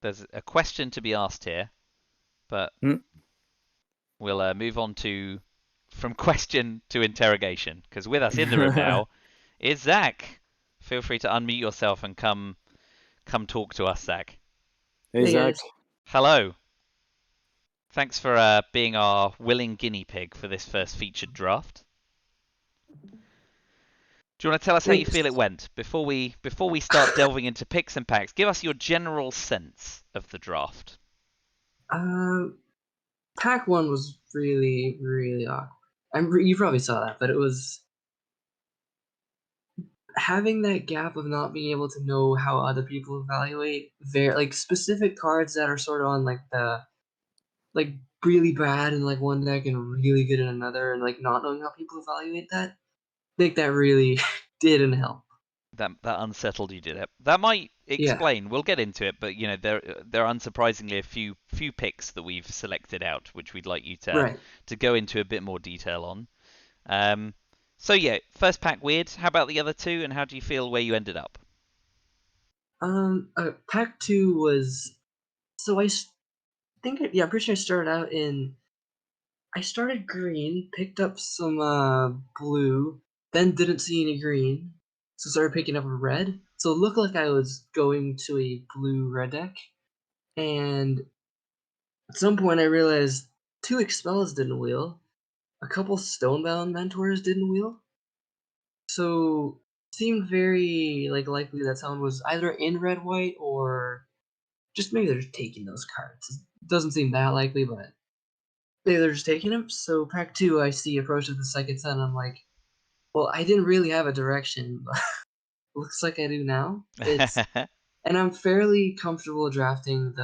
there's a question to be asked here, but we'll move on to from question to interrogation, because with us in the room now is Zack. Feel free to unmute yourself and come talk to us, Zack. Hey, Zack. Guys. Hello. Thanks for being our willing guinea pig for this first featured draft. Do you want to tell us how you feel it went before we start delving into picks and packs? Give us your general sense of the draft. Pack 1 was really, really awkward. You probably saw that, but it was having that gap of not being able to know how other people evaluate like specific cards that are sort of on like the really bad in like one deck and really good in another, and like not knowing how people evaluate that. I think that really didn't help. That unsettled you, did it? That might explain. Yeah. We'll get into it, but there are unsurprisingly a few picks that we've selected out, which we'd like you to go into a bit more detail on. So yeah, first pack weird. How about the other two, and how do you feel where you ended up? Pack 2 was so I'm pretty sure I started out in. I started green, picked up some blue, then didn't see any green, so started picking up a red. So it looked like I was going to a blue-red deck, and at some point I realized 2 Expels didn't wheel, a couple Stonebound Mentors didn't wheel, so it seemed very likely that someone was either in red-white or just maybe they're just taking those cards. It doesn't seem that likely, but they're just taking them. So pack 2, I see Approach of the Second Sun. I'm like, well, I didn't really have a direction, but looks like I do now. And I'm fairly comfortable drafting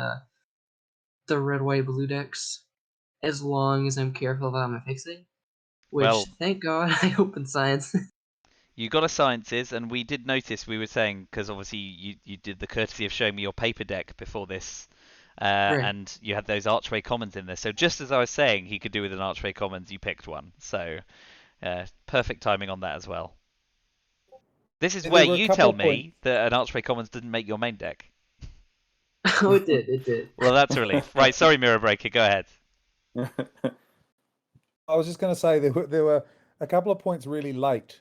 the red, white, blue decks as long as I'm careful about my fixing. Which, thank God, I opened science. You got a sciences, and we did notice. We were saying, because obviously you did the courtesy of showing me your paper deck before this. And you had those Archway Commons in there. So just as I was saying he could do with an Archway Commons, you picked one. So perfect timing on that as well. This is where you tell me that an Archway Commons didn't make your main deck. Oh, it did. Well, that's a relief. Right, sorry, Mirror Breaker, go ahead. I was just going to say there were a couple of points really late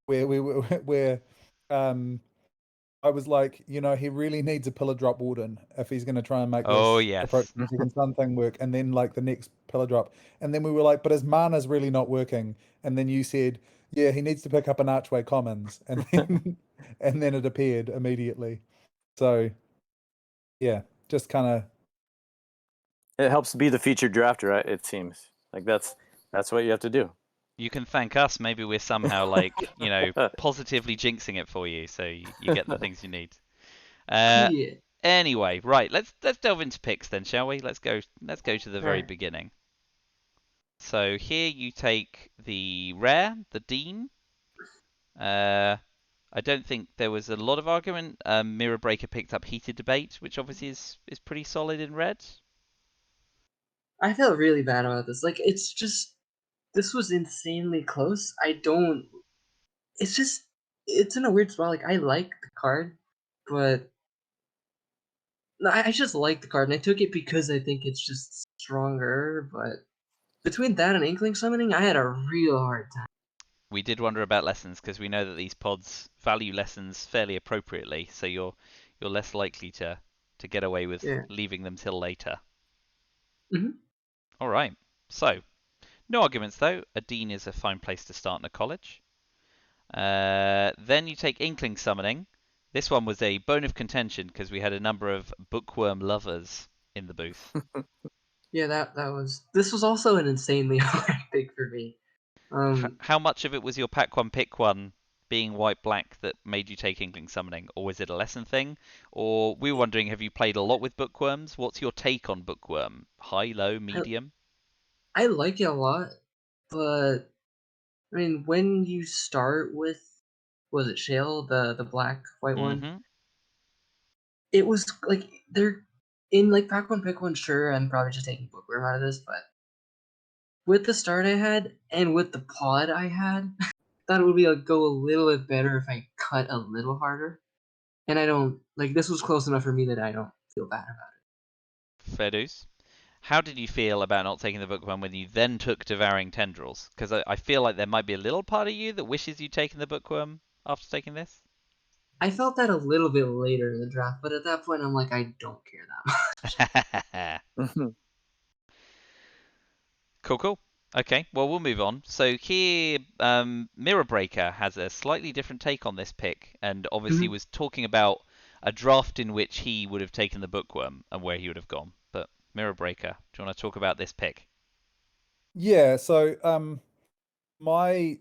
where I was like, he really needs a pillar drop warden if he's going to try and make this approach to the second sun thing work, and then like the next pillar drop, and then we were like, but his mana's really not working, and then you said, yeah, he needs to pick up an Archway Commons, and then and then it appeared immediately. So yeah, just kind of. It helps to be the featured drafter, right? It seems like that's what you have to do. You can thank us. Maybe we're somehow like, positively jinxing it for you, so you get the things you need. Yeah. Anyway, right. Let's delve into picks then, shall we? Let's go to the very Alright. beginning. So here you take the rare, the Dean. I don't think there was a lot of argument. Mirror Breaker picked up Heated Debate, which obviously is pretty solid in red. I felt really bad about this. Like, it's just, this was insanely close. It's just, it's in a weird spot. Like, I like the card, but no, I just like the card, and I took it because I think it's just stronger. But between that and Inkling Summoning, I had a real hard time. We did wonder about lessons because we know that these pods value lessons fairly appropriately, so you're less likely to get away with Yeah. leaving them till later. Mhm. All right. So, no arguments though. A Dean is a fine place to start in a college. Then you take Inkling Summoning. This one was a bone of contention because we had a number of bookworm lovers in the booth. Yeah, this was also an insanely hard pick for me. How much of it was your pack one pick one being white black that made you take Inkling Summoning, or was it a lesson thing? Or we were wondering, have you played a lot with bookworms? What's your take on bookworm? High, low, medium? I like it a lot, but I mean, when you start with, was it Shale, the black white one? Mm-hmm. It was like they're in like pack one pick one. Sure, I'm probably just taking bookworm out of this, but with the start I had and with the pod I had, thought it would be go a little bit better if I cut a little harder. And I don't like this was close enough for me that I don't feel bad about Fair dues. How did you feel about not taking the bookworm when you then took Devouring Tendrils? Because I feel like there might be a little part of you that wishes you'd taken the bookworm after taking this. it. I felt that a little bit later in the draft, but at that point I'm like, I don't care that much. Cool. Okay, well, we'll move on. So here, Mirror Breaker has a slightly different take on this pick, and obviously Mhm. was talking about a draft in which he would have taken the bookworm and where he would have gone. But Mirror Breaker, do you want to talk about this pick? Yeah, so my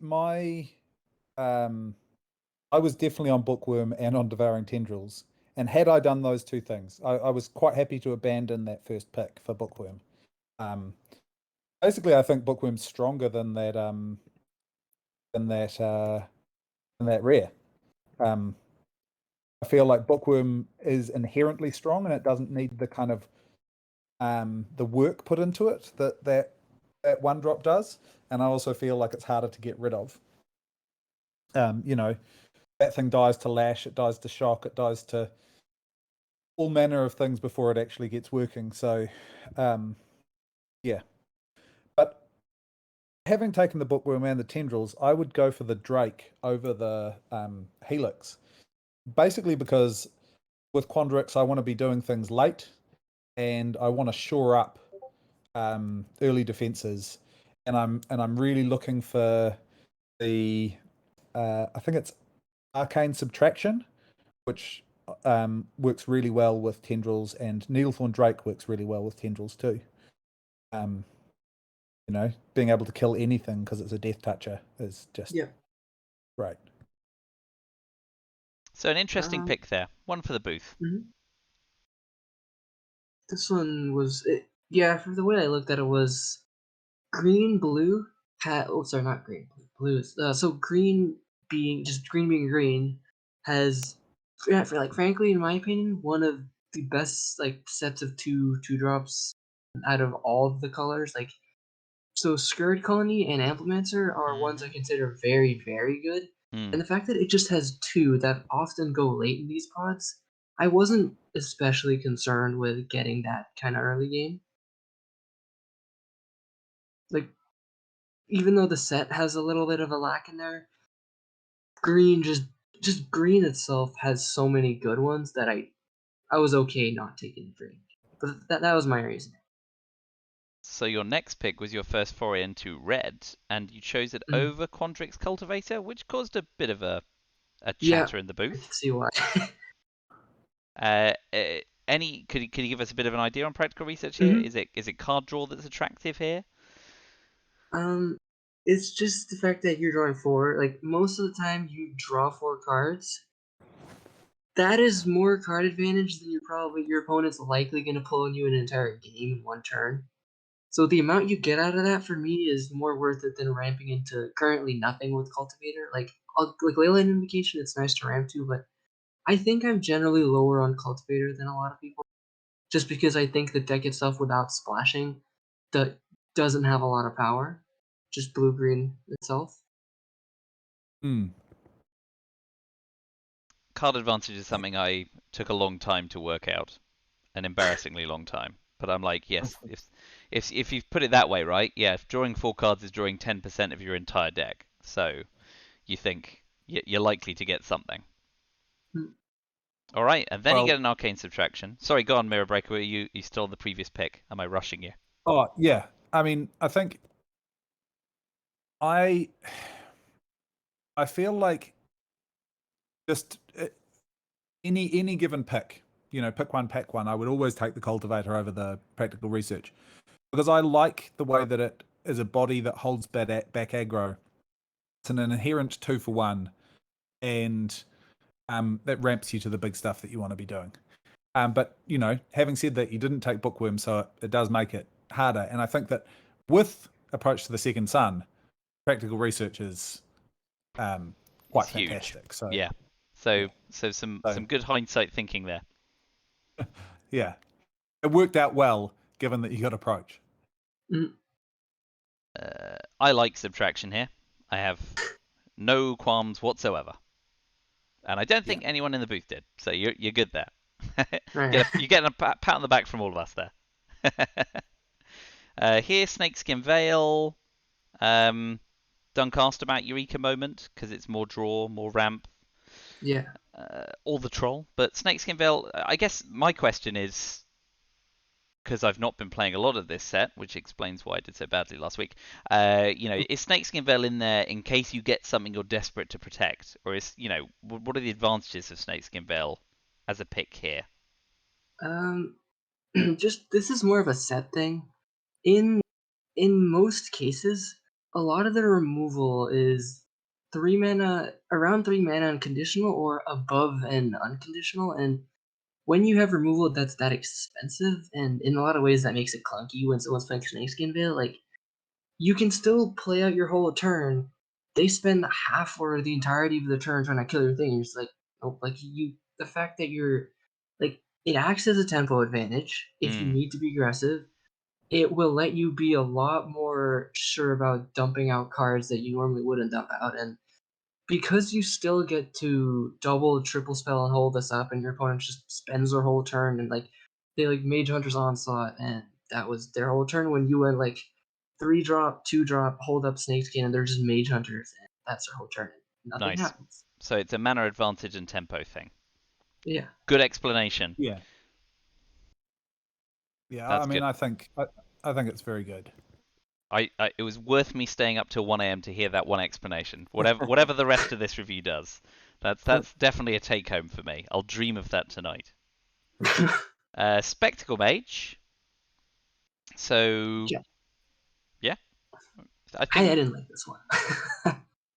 I was definitely on Bookworm and on Devouring Tendrils. And had I done those two things, I was quite happy to abandon that first pick for Bookworm. Basically, I think Bookworm's stronger than that than that rare. I feel like Bookworm is inherently strong, and it doesn't need the kind of the work put into it that one drop does. And I also feel like it's harder to get rid of. That thing dies to lash, it dies to shock, it dies to all manner of things before it actually gets working. So, yeah. But having taken the Bookworm and the Tendrils, I would go for the Drake over the Helix. Basically because with Quandrix, I want to be doing things late, and I want to shore up early defenses, and I'm really looking for the I think it's Arcane Subtraction, which works really well with Tendrils, and Needlethorn Drake works really well with Tendrils too. Being able to kill anything because it's a death toucher is just great. So an interesting pick there. One for the booth. Mhm. This one was from the way I looked at it was green blue sorry, not green blue so green being green has frankly in my opinion one of the best sets of two drops out of all of the colors. So Scourge Colony and Amplimancer are ones I consider very, very good. And the fact that it just has two that often go late in these pods, I wasn't especially concerned with getting that kind of early game. Like, even though the set has a little bit of a lack in there, green just green itself has so many good ones that I was okay not taking green. But that was my reason. So your next pick was your first foray into red, and you chose it over Quandrix Cultivator, which caused a bit of a chatter in the I can booth. see why. Could you give us a bit of an idea on practical research here? Is it card draw that's attractive here? It's just the fact that you're drawing 4. Like, most of the time you draw 4 cards. That is more card advantage than your opponent's likely going to pull on you an entire game in 1 turn. So the amount you get out of that for me is more worth it than ramping into currently nothing with Cultivator. Like Leyline Invocation, it's nice to ramp to, but I think I'm generally lower on Cultivator than a lot of people, just because I think the deck itself without splashing that doesn't have a lot of power, just blue-green itself. Card advantage is something I took a long time to work out, an embarrassingly long time. But I'm like, yes, if you put it that way, right? Yeah, if drawing 4 cards is drawing 10% of your entire deck, so you think you're likely to get something. All right, and then you get an arcane subtraction. Sorry, go on, Mirror Breaker. You stole the previous pick. Am I rushing you? Oh yeah, I mean, I think I feel like just any given pick, pick one, pack one. I would always take the Cultivator over the Practical Research because I like the way that it is a body that holds back aggro. It's an inherent 2-for-1, and that ramps you to the big stuff that you want to be doing. But having said that, you didn't take Bookworm, so it does make it harder. And I think that with Approach to the Second Sun, Practical Research is quite fantastic. So yeah, so some good hindsight thinking there. Yeah, it worked out well given that you got Approach. I like subtraction here. I have no qualms whatsoever, and I don't think anyone in the booth did. So you're good there. You're getting a pat on the back from all of us there. Here, Snakeskin Veil. Dunk asked about Eureka Moment because it's more draw, more ramp. Yeah. Or the troll, but Snakeskin Veil. I guess my question is, because I've not been playing a lot of this set, which explains why I did so badly last week. Is Snakeskin Veil in there in case you get something you're desperate to protect, or is what are the advantages of Snakeskin Veil as a pick here? Just this is more of a set thing. In most cases, a lot of the removal is 3 mana, around 3 mana unconditional or above and unconditional, and when you have removal that's that expensive, and in a lot of ways that makes it clunky when someone's playing Snakeskin Veil, like, you can still play out your whole turn. They spend half or the entirety of the turn trying to kill your thing, and you're just like, nope, like, the fact that you're, like, it acts as a tempo advantage if you need to be aggressive. It will let you be a lot more sure about dumping out cards that you normally wouldn't dump out, and because you still get to double, triple spell and hold this up, and your opponent just spends their whole turn, and they Mage Hunter's Onslaught, and that was their whole turn when you went 3-drop, 2-drop, hold up Snakeskin, and they're just Mage Hunters, and that's their whole turn. Nothing happens. So it's a mana advantage and tempo thing. Yeah. Good explanation. Yeah. That's I mean, good. I think it's very good. It was worth me staying up till 1 a.m. to hear that one explanation. Whatever the rest of this review does, that's definitely a take home for me. I'll dream of that tonight. Spectacle Mage. So yeah, I didn't like this one.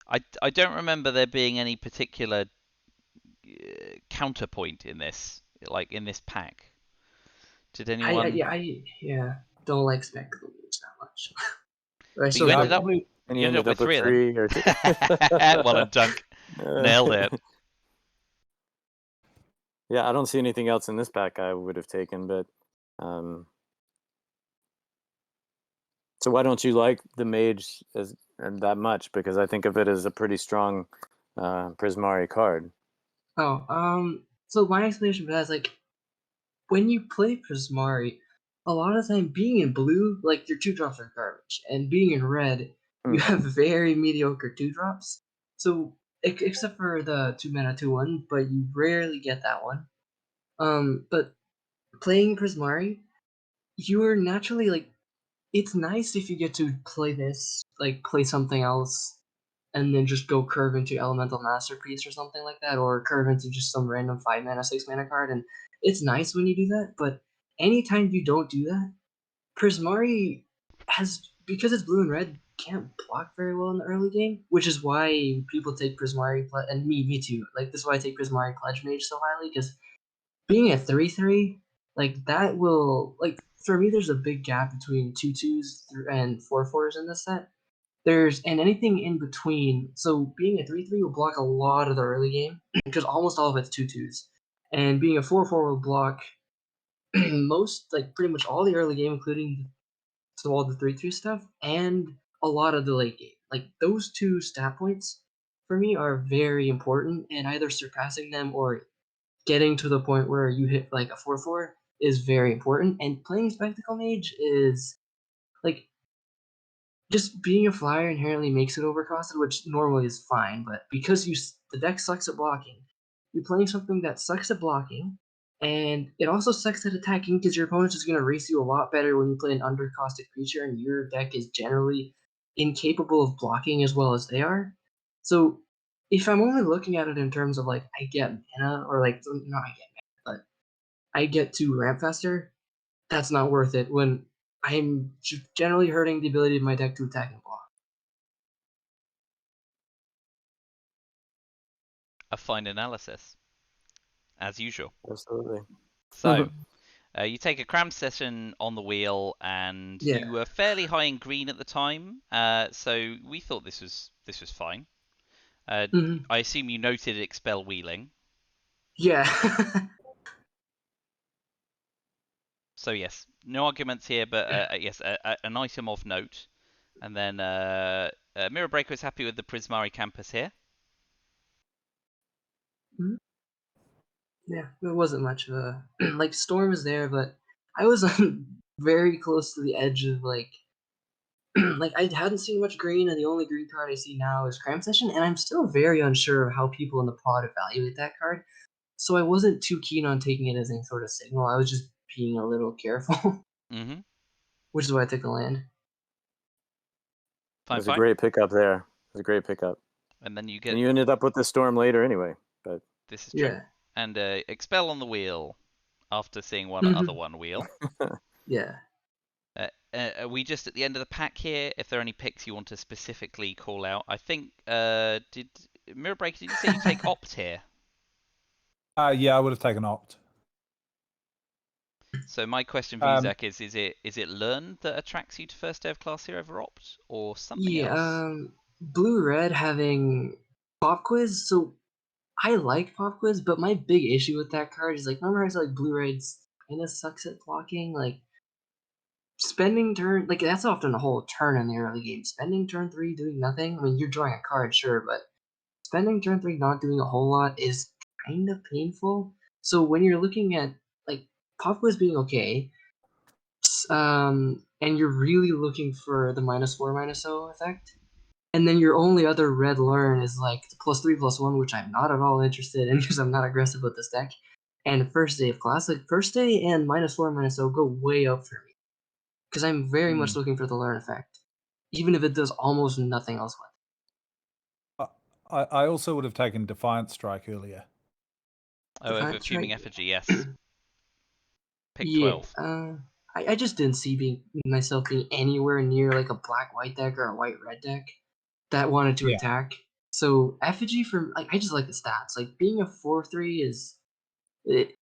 I don't remember there being any particular counterpoint in this, like in this pack. Did anyone? I don't like Spectacle Mage that much. But you ended up with 3 of them. Or 2. Well, and Dunk nailed it. Yeah, I don't see anything else in this pack I would have taken, but so why don't you like the Mage that much? Because I think of it as a pretty strong Prismari card. So my explanation for that is, when you play Prismari, a lot of the time being in blue, your 2-drops are garbage, and being in red, you have very mediocre 2-drops. So except for the 2-mana 2/1, but you rarely get that one. But playing Prismari, you are naturally it's nice if you get to play this, play something else, and then just go curve into Elemental Masterpiece or something like that, or curve into just some random 5-mana, 6-mana card, and it's nice when you do that, but anytime you don't do that, Prismari because it's blue and red, can't block very well in the early game, which is why people take Prismari and me too. Like this is why I take Prismari Pledge Mage so highly, because being a 3/3, like that will like for me there's a big gap between 2/2s and 4/4s in this set. And anything in between. So being a 3/3 will block a lot of the early game because almost all of it's 2/2s, and being a 4/4 will block most, like pretty much all the early game, including all the 3/2 stuff and a lot of the late game. Like those two stat points for me are very important, and either surpassing them or getting to the point where you hit like a 4/4 is very important. And playing Spectacle Mage is like just being a flyer inherently makes it overcosted, which normally is fine, but because the deck sucks at blocking, you're playing something that sucks at blocking, and it also sucks at attacking because your opponent's just going to race you a lot better when you play an undercosted creature and your deck is generally incapable of blocking as well as they are. So if I'm only looking at it in terms of like I get mana, or like not I get mana, but I get to ramp faster, that's not worth it when I'm generally hurting the ability of my deck to attack and block. A fine analysis, as usual. Absolutely. So, you take a cram session on the wheel, and Yeah. you were fairly high in green at the time, so we thought this was fine. Mhm. I assume you noted expel wheeling. Yeah. So yes, no arguments here, but yes, an item of note. And then Mirror Breaker is happy with the Prismari campus here. Mhm. Yeah, it wasn't much of a like Storm is there, but I was very close to the edge of like like I hadn't seen much green, and the only green card I see now is Cram Session, and I'm still very unsure of how people in the pod evaluate that card. So I wasn't too keen on taking it as any sort of signal. I was just being a little careful, Mm-hmm. which is why I took the land. It was a great pickup there. It was a great pickup. And then you get. And you ended up with the Storm later anyway. But this is true. Yeah. And expel on the wheel after seeing one other one wheel. Yeah. Are we just at the end of the pack here? If there are any picks you want to specifically call out, I think did Mirror Breaker, did you say you take Opt here? Yeah, I would have taken Opt. So my question for you, Zack, is it Learn that attracts you to first day of class here over Opt, or something else? Blue-red having Pop Quiz, so I like Pop Quiz, but my big issue with that card is like, remember I said like Blue-red's kinda sucks at blocking? Like spending turn, like that's often a whole turn in the early game. Spending turn 3 doing nothing. I mean, you're drawing a card, sure, but spending turn 3 not doing a whole lot is kind of painful. So when you're looking at like Pop Quiz being okay, and you're really looking for the -4/-0 effect, and then your only other red learn is like the +3/+1, which I'm not at all interested in because I'm not aggressive with this deck. And first day of class, like first day and -4/-0 go way up for me because I'm very much looking for the learn effect, even if it does almost nothing else with it. I also would have taken Defiant Strike earlier. Oh, over Fuming Effigy, yes. Pick Yeah, 12. I just didn't see myself being anywhere near like a black-white deck or a white-red deck that wanted to attack. So Effigy for like I just like the stats. Like being a 4/3 is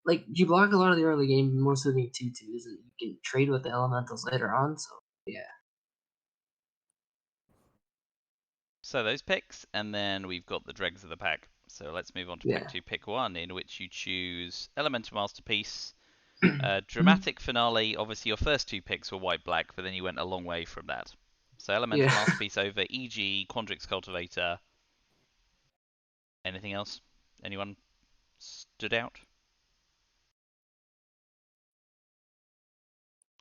like you block a lot of the early game, most of the 2/2s, and you can trade with the elementals later on. So yeah. So those picks, and then we've got the dregs of the pack. So let's move on to pick 2, pick 1, in which you choose Elemental Masterpiece, Dramatic Finale. Obviously, your first 2 picks were white-black, but then you went a long way from that. So Elemental Masterpiece over EG, Quandrix Cultivator. Anything else? Anyone stood out?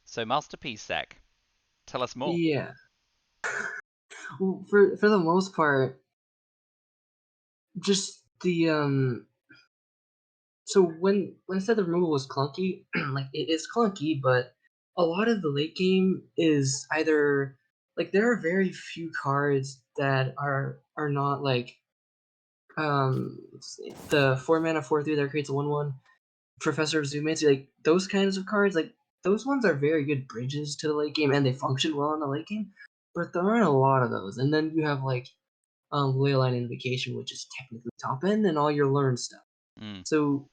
So Masterpiece, Zack, tell us more. Yeah. Well, for the most part, just the so when I said the removal was clunky, like it is clunky, but a lot of the late game is either like there are very few cards that are not like the 4-mana 4/3 that creates a 1/1 Professor of Zoomancy, like those kinds of cards, like those ones are very good bridges to the late game and they function well in the late game. but there aren't a lot of those. And then you have like Leyline Invocation, which is technically top end, and all your learn stuff. Mm. So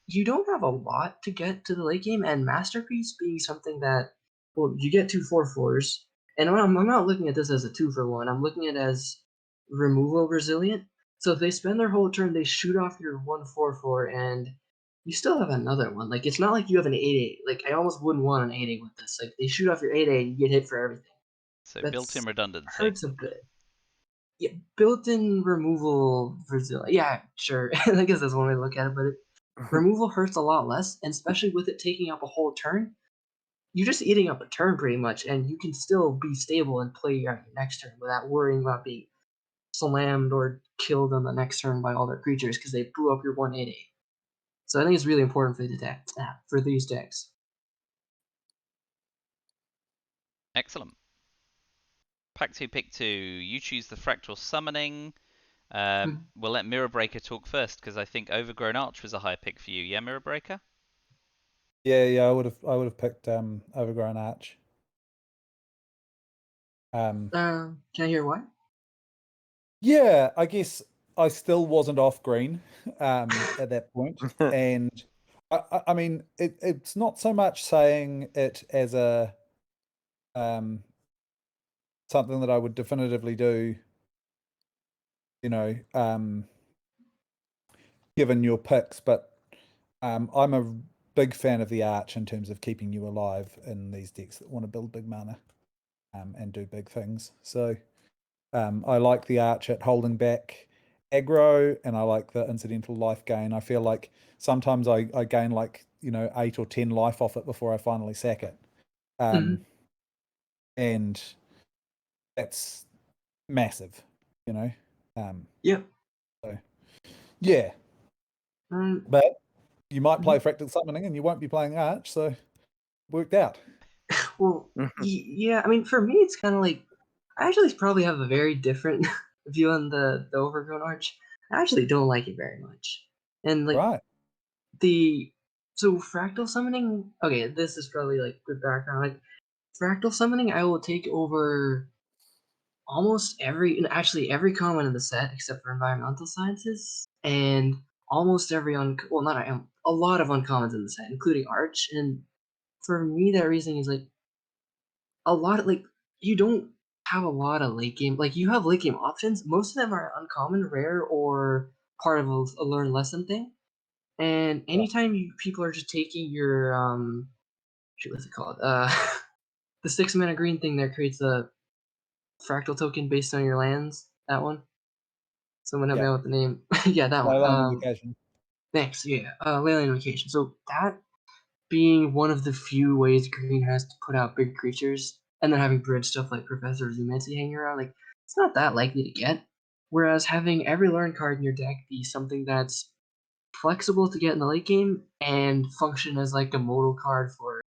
you don't have a lot to get to the late game, and Masterpiece being something that, well, you get 2 4/4s, and I'm not looking at this as a 2-for-1. I'm looking at it as removal resilient. So if they spend their whole turn, they shoot off your 1 4/4, and you still have another one. Like, it's not like you have an 8/8. Like, I almost wouldn't want an 8/8 with this. Like, they shoot off your 8/8, you get hit for everything. So That's built-in redundancy. hurts a bit. Yeah, built-in removal resilient. Yeah, sure. I guess that's one way to look at it, but removal hurts a lot less, and especially with it taking up a whole turn, you're just eating up a turn pretty much, and you can still be stable and play your next turn without worrying about being slammed or killed on the next turn by all their creatures because they blew up your 1/8/8. So I think it's really important for these decks. Excellent. Pack 2, pick 2. You choose the Fractal Summoning. We'll let Mirror Breaker talk first because I think Overgrown Arch was a high pick for you. Yeah, Mirror Breaker? Yeah, I would have picked Overgrown Arch. Can I hear why? Yeah, I guess I still wasn't off green at that point, and I mean it's not so much saying it as a something that I would definitively do, you know, given your picks, but I'm a big fan of the Arch in terms of keeping you alive in these decks that want to build big mana and do big things. So I like the Arch at holding back aggro, and I like the incidental life gain. I feel like sometimes I gain like 8 or 10 life off it before I finally sack it, and that's massive, Yep. So yeah, but you might play Fractal Summoning and you won't be playing Arch, so worked out. Well, yeah. I mean, for me, it's kind of like I actually probably have a very different view on the Overgrown Arch. I actually don't like it very much, and like Right. so Fractal Summoning. Okay, this is probably like good background. Like Fractal Summoning, I will take over almost every common in the set except for Environmental Sciences, and almost every a lot of uncommons in the set, including Arch. And for me, that reasoning is like a lot of like you don't have a lot of late game. Like you have late game options. Most of them are uncommon, rare, or part of a learn lesson thing. And anytime people are just taking your what's it called? The 6-mana green thing that creates a fractal token based on your lands. That one. Someone help me out with the name. Yeah, that one. Leyline Invocation. Thanks. Yeah, Leyline Invocation. So that being one of the few ways green has to put out big creatures, and then having bridge stuff like Professor Zumetsi hanging around, like it's not that likely to get. Whereas having every learn card in your deck be something that's flexible to get in the late game and function as like a modal card for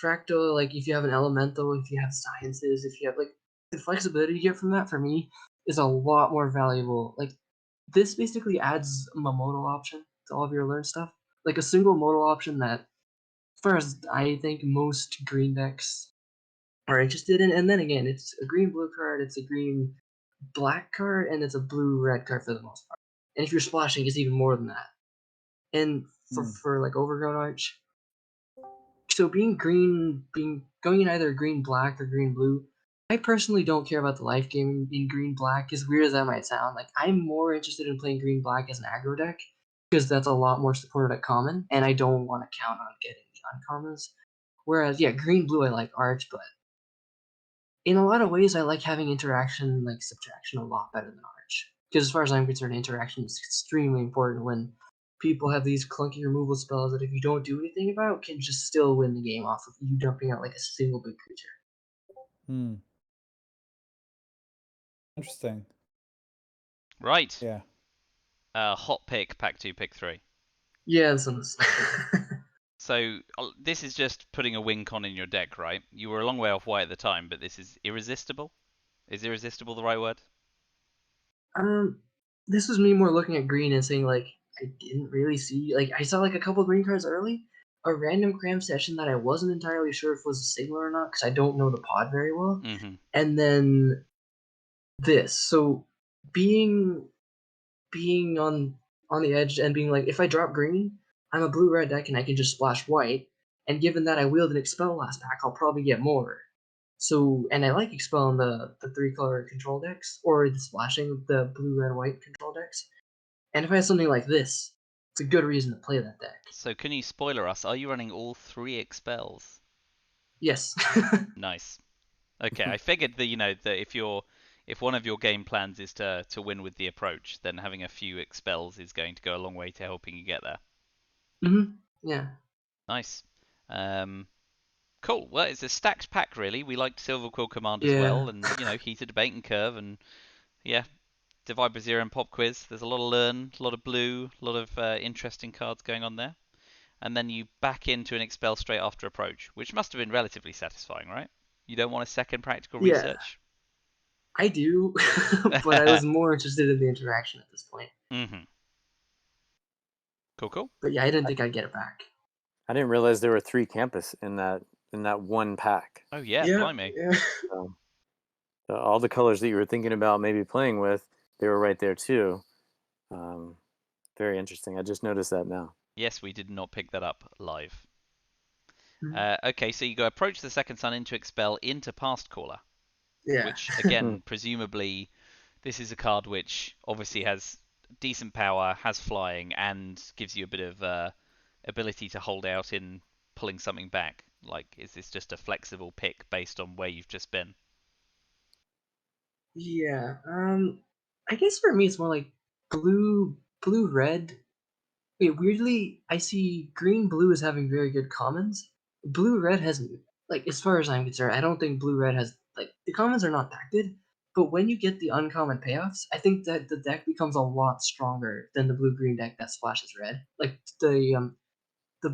fractal, like if you have an elemental, if you have sciences, if you have like the flexibility you get from that, for me is a lot more valuable. Like this basically adds a modal option to all of your learn stuff, like a single modal option that, as far as I think, most green decks are interested in. And then again, it's a green blue card, it's a green black card, and it's a blue red card for the most part. And if you're splashing, it's even more than that. And for like Overgrown Arch, so being going in either green black or green blue, I personally don't care about the life game in green black, as weird as that might sound. Like I'm more interested in playing green black as an aggro deck because that's a lot more supported at common, and I don't want to count on getting the uncommons. Whereas yeah, green blue I like Arch, but in a lot of ways I like having interaction like subtraction a lot better than Arch. Because as far as I'm concerned, interaction is extremely important when people have these clunky removal spells that if you don't do anything about can just still win the game off of you dumping out like a single big creature. Interesting. Right. Yeah. Hot pick, pack 2, pick 3. Yeah, this one's So this is just putting a win con in your deck, right? You were a long way off white at the time, but this is irresistible. Is irresistible the right word? This was me more looking at green and saying like I didn't really see, like I saw like a couple green cards early, a random cram session that I wasn't entirely sure if was a signal or not because I don't know the pod very well, and then this. So being on the edge and being like, if I drop green, I'm a blue-red deck and I can just splash white. And given that I wielded Expel last pack, I'll probably get more. So, and I like Expel in the 3-color control decks, or the splashing the blue, red, white control decks. And if I have something like this, it's a good reason to play that deck. So can you spoiler us? Are you running all 3 Expels? Yes. Nice. Okay, I figured that that if one of your game plans is to win with the approach, then having a few Expels is going to go a long way to helping you get there. Yeah. Nice. Cool. Well, it's a stacked pack, really. We liked Silver Quill Command as well, and Heated Debate and Curve, and yeah, Divide by Zero and Pop Quiz. There's a lot of learn, a lot of blue, a lot of interesting cards going on there. And then you back into an Expel straight after approach, which must have been relatively satisfying, right? You don't want a second practical research? I do, but I was more interested in the interaction at this point. Cool. But yeah, I didn't think I'd get it back. I didn't realize there were 3 campus in that one pack. Oh yeah, blimey. Yeah. So all the colors that you were thinking about maybe playing with, they were right there too. Very interesting. I just noticed that now. Yes, we did not pick that up live. Okay, so you go approach the second sun into Expel into Past Caller. Yeah. Which, again, presumably, this is a card which obviously has decent power, has flying, and gives you a bit of ability to hold out in pulling something back. Like, is this just a flexible pick based on where you've just been? Yeah. I guess for me it's more like blue, red. Wait, weirdly, I see green, blue as having very good commons. Blue, red has, like, as far as I'm concerned, I don't think blue, red has, like, the commons are not that good. But when you get the uncommon payoffs, I think that the deck becomes a lot stronger than the blue, green deck that splashes red. Like the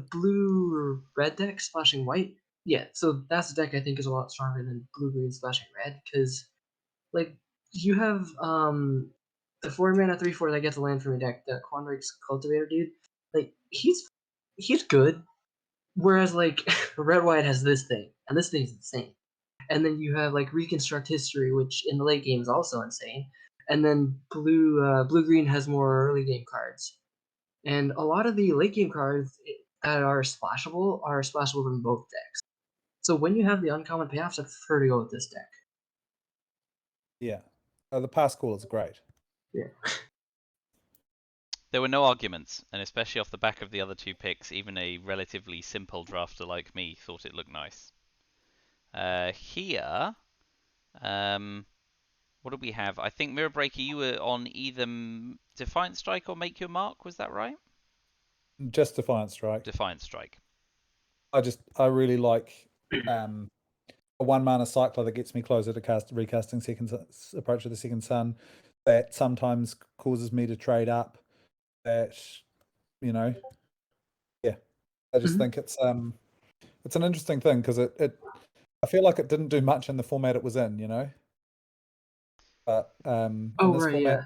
blue or red deck splashing white. Yeah, so that's the deck I think is a lot stronger than blue, green splashing red because, like, you have the 4-mana 3/4 that gets a land from your deck, the Quandrix Cultivator dude. Like, he's good. Whereas like red white has this thing, and this thing's insane. And then you have like Reconstruct History, which in the late game is also insane. And then blue green has more early game cards. And a lot of the late game cards that are splashable from both decks. So when you have the uncommon payoffs, I prefer to go with this deck. Yeah. The Past Caller is great. Yeah. There were no arguments, and especially off the back of the other 2 picks, even a relatively simple drafter like me thought it looked nice. Here, what did we have? I think Mirror Breaker, you were on either Defiant Strike or Make Your Mark, was that right? Just Defiant Strike. Defiant Strike. I really like a 1-mana cycler that gets me closer to recasting Approach of the Second Sun, that sometimes causes me to trade up, that I just think it's an interesting thing because I feel like it didn't do much in the format it was in, but in this format, yeah.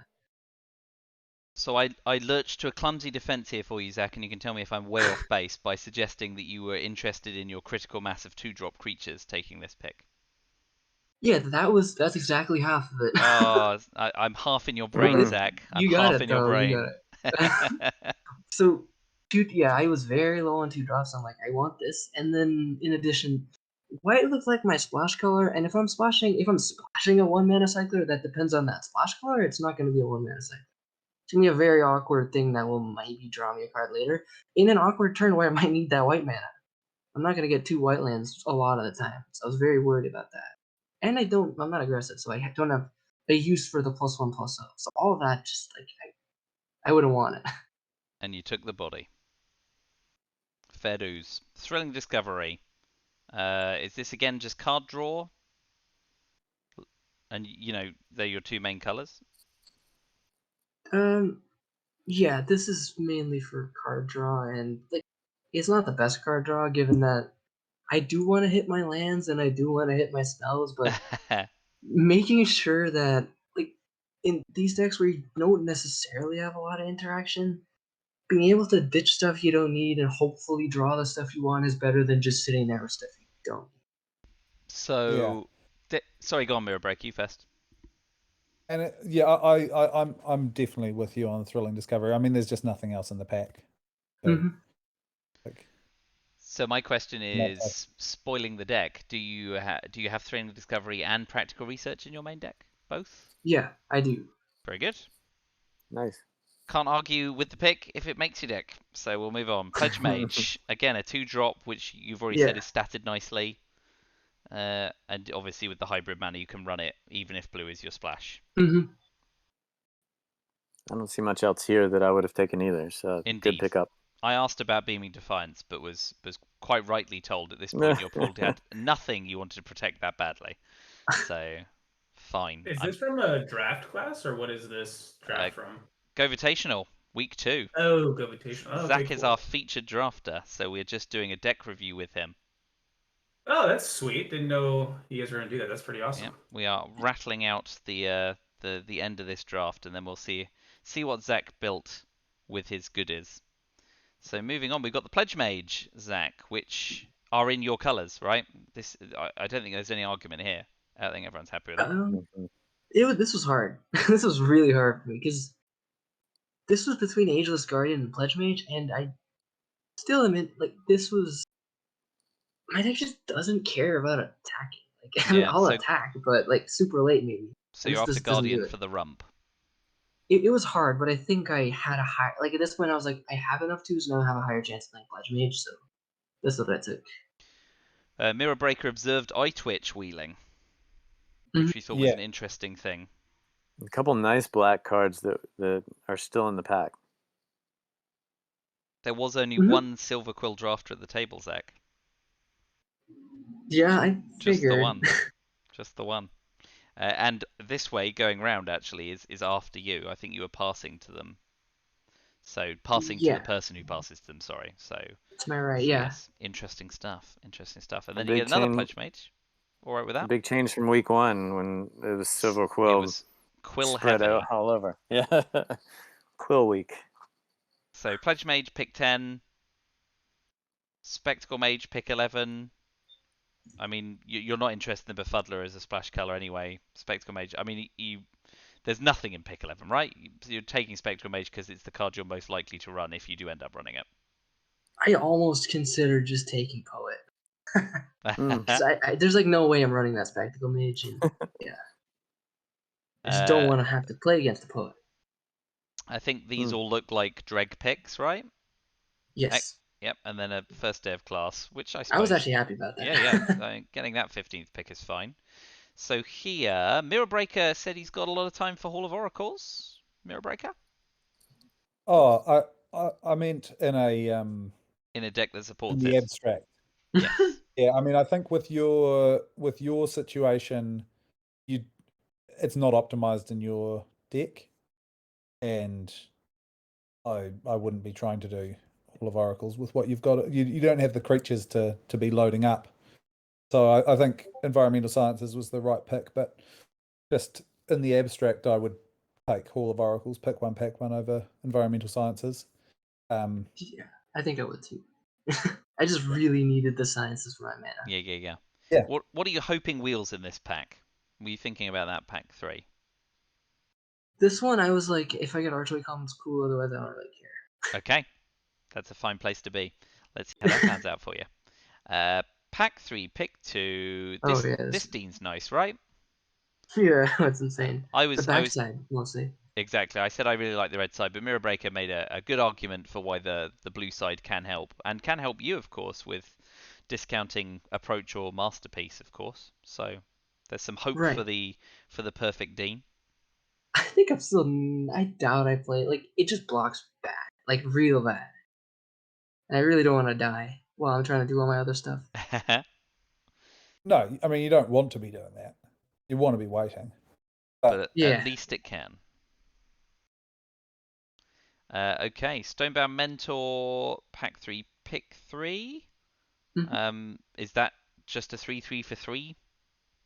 So I lurched to a clumsy defense here for you, Zack, and you can tell me if I'm way off base by suggesting that you were interested in your critical mass of 2-drop creatures taking this pick. Yeah, that's exactly half of it. Oh, I'm half in your brain, Zack. I'm half in your brain. You got it. So, I was very low on 2 drops. I'm like, I want this. And then, in addition, white looks like my splash color. And if I'm splashing a 1-mana cycler that depends on that splash color, it's not going to be a 1-mana cycler. It's going to be a very awkward thing that will maybe draw me a card later. In an awkward turn where I might need that white mana. I'm not going to get 2 white lands a lot of the time. So I was very worried about that. And I'm not aggressive, so I don't have a use for the +1/+0. So all of that, just like, I wouldn't want it. And you took the body. Fair dues. Thrilling Discovery. Is this again just card draw? And they're your 2 main colors? Yeah, this is mainly for card draw, and like, it's not the best card draw given that I do want to hit my lands and I do want to hit my spells, but making sure that, like, in these decks where you don't necessarily have a lot of interaction, being able to ditch stuff you don't need and hopefully draw the stuff you want is better than just sitting there with stuff you don't need. So, sorry, go on, Mirror Break, you first. And I'm definitely with you on Thrilling Discovery. I mean, there's just nothing else in the pack. So, So my question is, spoiling the deck, do you have Thrilling Discovery and Practical Research in your main deck? Both? Yeah, I do. Very good. Nice. Can't argue with the pick if it makes your deck. So we'll move on. Pledge Mage, again a 2-drop, which you've already said is statted nicely. And obviously with the hybrid mana you can run it even if blue is your splash. I don't see much else here that I would have taken either, so Indeed. good pickup. I asked about Beaming Defiance, but was quite rightly told at this point your probably had nothing you wanted to protect that badly. So, fine. Is this from a draft class, or what is this draft from? GOvitational, week 2. Oh, GOvitational. Oh, Zack okay, is cool. our featured drafter, so we're just doing a deck review with him. Oh, that's sweet. Didn't know you guys were gonna do that. That's pretty awesome. Yeah, we are rattling out the end of this draft, and then we'll see what Zack built with his goodies. So moving on, we've got the Pledge Mage, Zack, which are in your colours, right? I don't think there's any argument here. I think everyone's happy with that. This was hard. This was really hard for me because this was between Ageless Guardian and Pledge Mage, and I still am in, like, this was, my deck just doesn't care about attacking. Like, I mean, I'll attack, but like super late maybe. So you're after Guardian for the rump. It was hard, but I think I had a high, like at this point I was like, I have enough twos now, I have a higher chance of playing Pledge Mage, so that's what I took. Mirror Breaker observed Eye Twitch wheeling, which we thought was an interesting thing. A couple nice black cards that are still in the pack. There was only one Silver Quill drafter at the table, Zack. Yeah, I figured. Just the one. Just the one. And this way, going round, actually, is after you. I think you were passing to them. So, passing to the person who passes to them, sorry. So, that's my right, yeah. Yes, interesting stuff. Interesting stuff. And then you get another Pledge Mage. All right with that? Big change from week 1 when it was Silver Quill. It was Quill spread heavy. out all over. Yeah. Quill week. So, Pledge Mage, pick 10. Spectacle Mage, pick 11. I mean, you're not interested in Befuddler as a splash color anyway. Spectacle Mage, I mean, there's nothing in pick 11, right? You're taking Spectacle Mage because it's the card you're most likely to run if you do end up running it. I almost considered just taking Poet. There's like no way I'm running that Spectacle Mage. And, yeah. I just don't want to have to play against the Poet. I think these all look like Dreg picks, right? Yes. Yep, and then a first day of class, which I suppose... I was actually happy about that. Yeah. Getting that 15th pick is fine. So here, Mirror Breaker said he's got a lot of time for Hall of Oracles. Mirror Breaker? Oh, I meant in a... in a deck that supports in the abstract. Yes. Yeah, I mean, I think with your situation, it's not optimized in your deck, and I wouldn't be trying to do Hall of Oracles with what you've got. You don't have the creatures to be loading up. So I think Environmental Sciences was the right pick, but just in the abstract, I would take Hall of Oracles, pick one over Environmental Sciences. Yeah, I think I would too. I just really needed the Sciences for my mana. Yeah. What are you hoping wheels in this pack? Were you thinking about that pack 3? This one, I was like, if I get Archway Commons, cool. Otherwise, I don't really care. Okay, that's a fine place to be. Let's see how that pans out for you. Pack 3, pick 2. This Dean's nice, right? Yeah, that's insane. The backside, mostly. Exactly. I said I really like the red side, but Mirror Breaker made a good argument for why the blue side can help, and can help you, of course, with discounting Approach or Masterpiece, of course. So there's some hope for the perfect Dean. I think I doubt I play. Like, it just blocks bad, like real bad. And I really don't want to die while I'm trying to do all my other stuff. No, I mean, you don't want to be doing that. You want to be waiting. But at least it can. Okay, Stonebound Mentor, pack 3, pick 3. Mm-hmm. Is that just a 3/3 for 3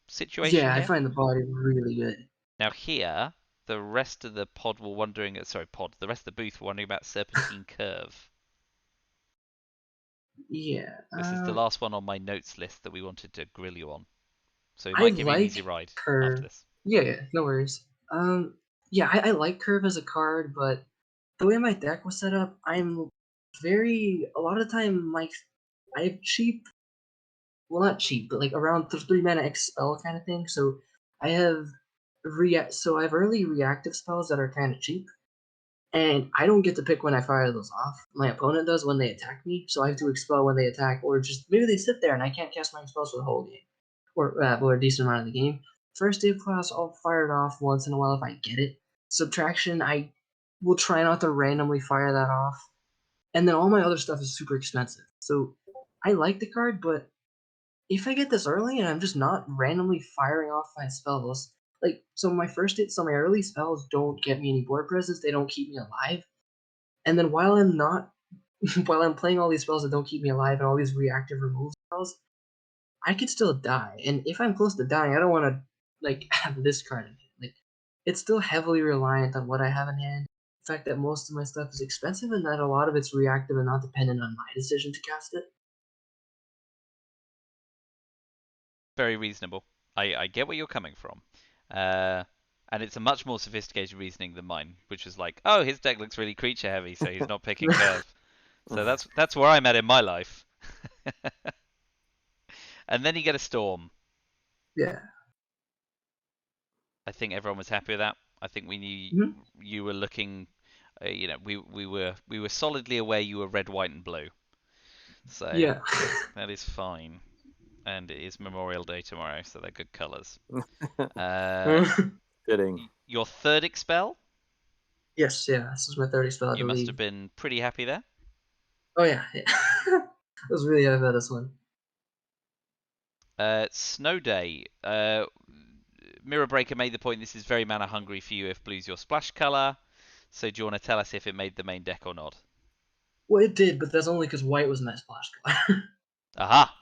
situation? Yeah, I find the body really good. Now here, the rest of the pod were wondering. The rest of the booth were wondering about Serpentine Curve. Yeah. This is the last one on my notes list that we wanted to grill you on. So we I might give you an like easy ride after Curve. this. Yeah, no worries. Yeah, I like Curve as a card, but the way my deck was set up, I'm a lot of the time, like, I have cheap, well, not cheap, but like around 3 mana X spell kind of thing. So I have so I have early reactive spells that are kind of cheap, and I don't get to pick when I fire those off. My opponent does when they attack me, so I have to expel when they attack, or just maybe they sit there and I can't cast my spells for the whole game, or a decent amount of the game. First day of class, I'll fire it off once in a while if I get it. Subtraction, I will try not to randomly fire that off. And then all my other stuff is super expensive. So I like the card, but if I get this early and I'm just not randomly firing off my spells, so my early spells don't get me any board presence, they don't keep me alive. And then while I'm playing all these spells that don't keep me alive and all these reactive remove spells, I could still die. And if I'm close to dying, I don't want to have this card in hand. It's still heavily reliant on what I have in hand. The fact that most of my stuff is expensive and that a lot of it's reactive and not dependent on my decision to cast it. Very reasonable. I get where you're coming from. And it's a much more sophisticated reasoning than mine, which is like, oh, his deck looks really creature heavy, so he's not picking Curve. So that's where I'm at in my life. And then you get a Storm. Yeah. I think everyone was happy with that. I think we knew you were looking, we were solidly aware you were red, white, and blue. So yeah. that is fine. And it is Memorial Day tomorrow, so they're good colours. Fitting. Your third expel? Yes, yeah. This is my third expel, I You must believe. have been pretty happy there. Oh yeah. I was really happy about this one. Snow Day. Mirror Breaker made the point this is very mana hungry for you if blue's your splash colour. So do you want to tell us if it made the main deck or not? Well, it did, but that's only because white was my splash color. Aha!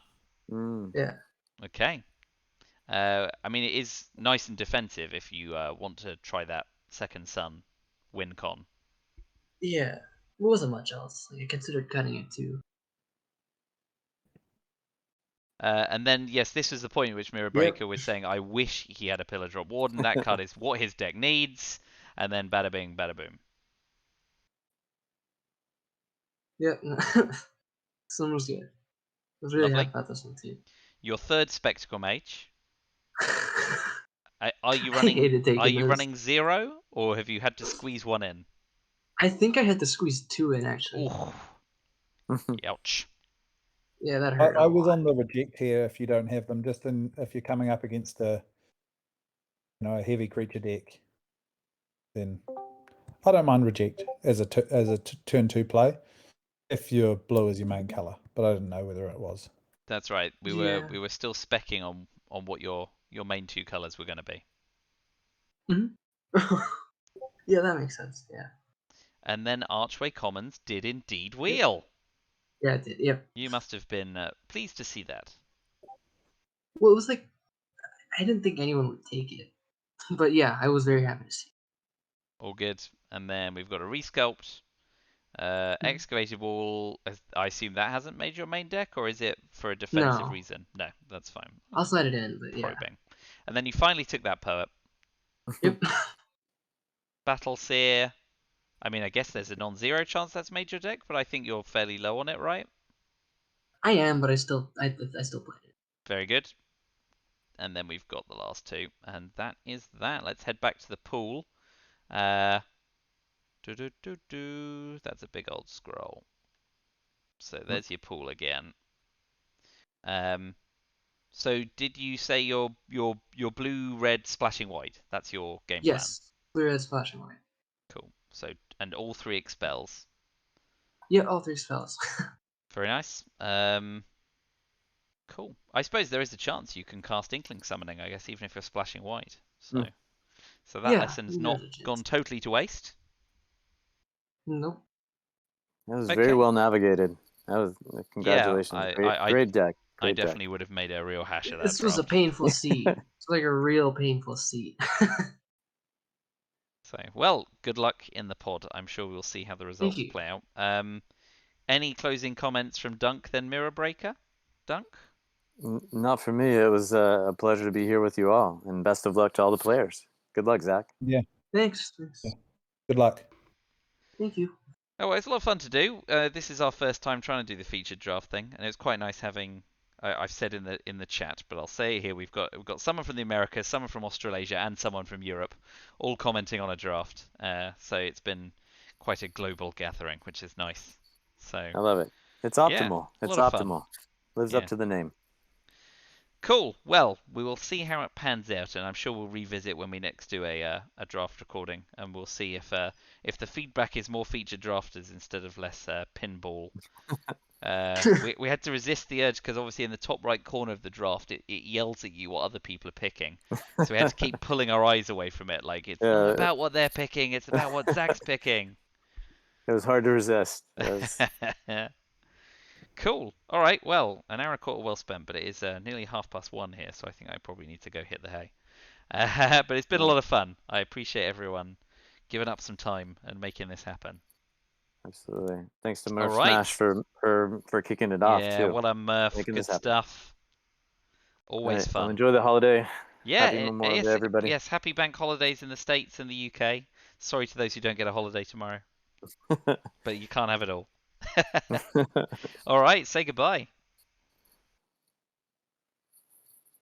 Yeah. Okay. I mean, it is nice and defensive if you want to try that second sun win con. Yeah. It wasn't much else. I considered cutting it too. And then, yes, this was the point at which Mirror Breaker was saying, I wish he had a Pillar Drop Warden. That card is what his deck needs. And then bada bing, bada boom. Yeah. This one was good. I was really Lovely. happy about this one too. Your third Spectacle Mage. Are you I hated taking running? those. Running 0, or have you had to squeeze one in? I think I had to squeeze 2 in actually. Ooh. Ouch. Yeah, that hurt. I was on the reject here if you don't have them, just if you're coming up against a heavy creature deck, then I don't mind reject as a turn 2 play if your blue is your main color, but I didn't know whether it was. That's right. We were still specking on what your main 2 colors were going to be. Yeah, that makes sense. Yeah. And then Archway Commons did indeed wheel. Yeah, it did. Yep. You must have been pleased to see that. Well, it was like I didn't think anyone would take it, but yeah, I was very happy to see. All good. And then we've got a Resculpt. Excavated Wall, I assume that hasn't made your main deck, or is it for a defensive reason? No, that's fine. I'll slide it in, but yeah. Probing. And then you finally took that Poet. Yep. Battle Seer. I mean, I guess there's a non-zero chance that's made your deck, but I think you're fairly low on it, right? I am, but I still played it. Very good. And then we've got the last 2, and that is that. Let's head back to the pool. That's a big old scroll. So there's your pool again. So did you say your blue, red, splashing white? That's your game plan? Yes, blue, red, splashing white. Cool. So, and all 3 expels. Yeah, all 3 spells. Very nice. Cool. I suppose there is a chance you can cast Inkling Summoning, I guess, even if you're splashing white. So, so that lesson's not gone totally to waste. Nope. That was very well navigated. That was congratulations. Great deck. I definitely would have made a real hash of that. This was a painful seat. It's like a real painful seat. So, well, good luck in the pod. I'm sure we'll see how the results you. play out. Any closing comments from Dunk, then Mirror Breaker? Dunk? Not for me. It was a pleasure to be here with you all, and best of luck to all the players. Good luck, Zach. Yeah. Thanks. Yeah. Good luck. Thank you. Oh, well, it's a lot of fun to do. This is our first time trying to do the featured draft thing, and it's quite nice having. I've said in the chat, but I'll say it here: we've got someone from the Americas, someone from Australasia, and someone from Europe, all commenting on a draft. So it's been quite a global gathering, which is nice. So I love it. It's optimal. a It's lot of fun. optimal. Lives Yeah. up to the name. Cool. Well, we will see how it pans out, and I'm sure we'll revisit when we next do a draft recording, and we'll see if the feedback is more featured drafters instead of less pinball. We had to resist the urge because obviously in the top right corner of the draft it yells at you what other people are picking, so we had to keep pulling our eyes away from it. Like it's not about what they're picking; it's about what Zack's picking. It was hard to resist. Cool. All right. Well, an hour and a quarter well spent, but it is nearly 1:30 here, so I think I probably need to go hit the hay. But it's been a lot of fun. I appreciate everyone giving up some time and making this happen. Absolutely. Thanks to All Murph right. Smash for kicking it off Yeah, too. well, I'm Murph. Making Good this happen. stuff. Always Right, fun. well, enjoy the holiday. Yeah, Happy Memorial Day, everybody. Yes, happy bank holidays in the States and the UK. Sorry to those who don't get a holiday tomorrow, but you can't have it all. All right, say goodbye.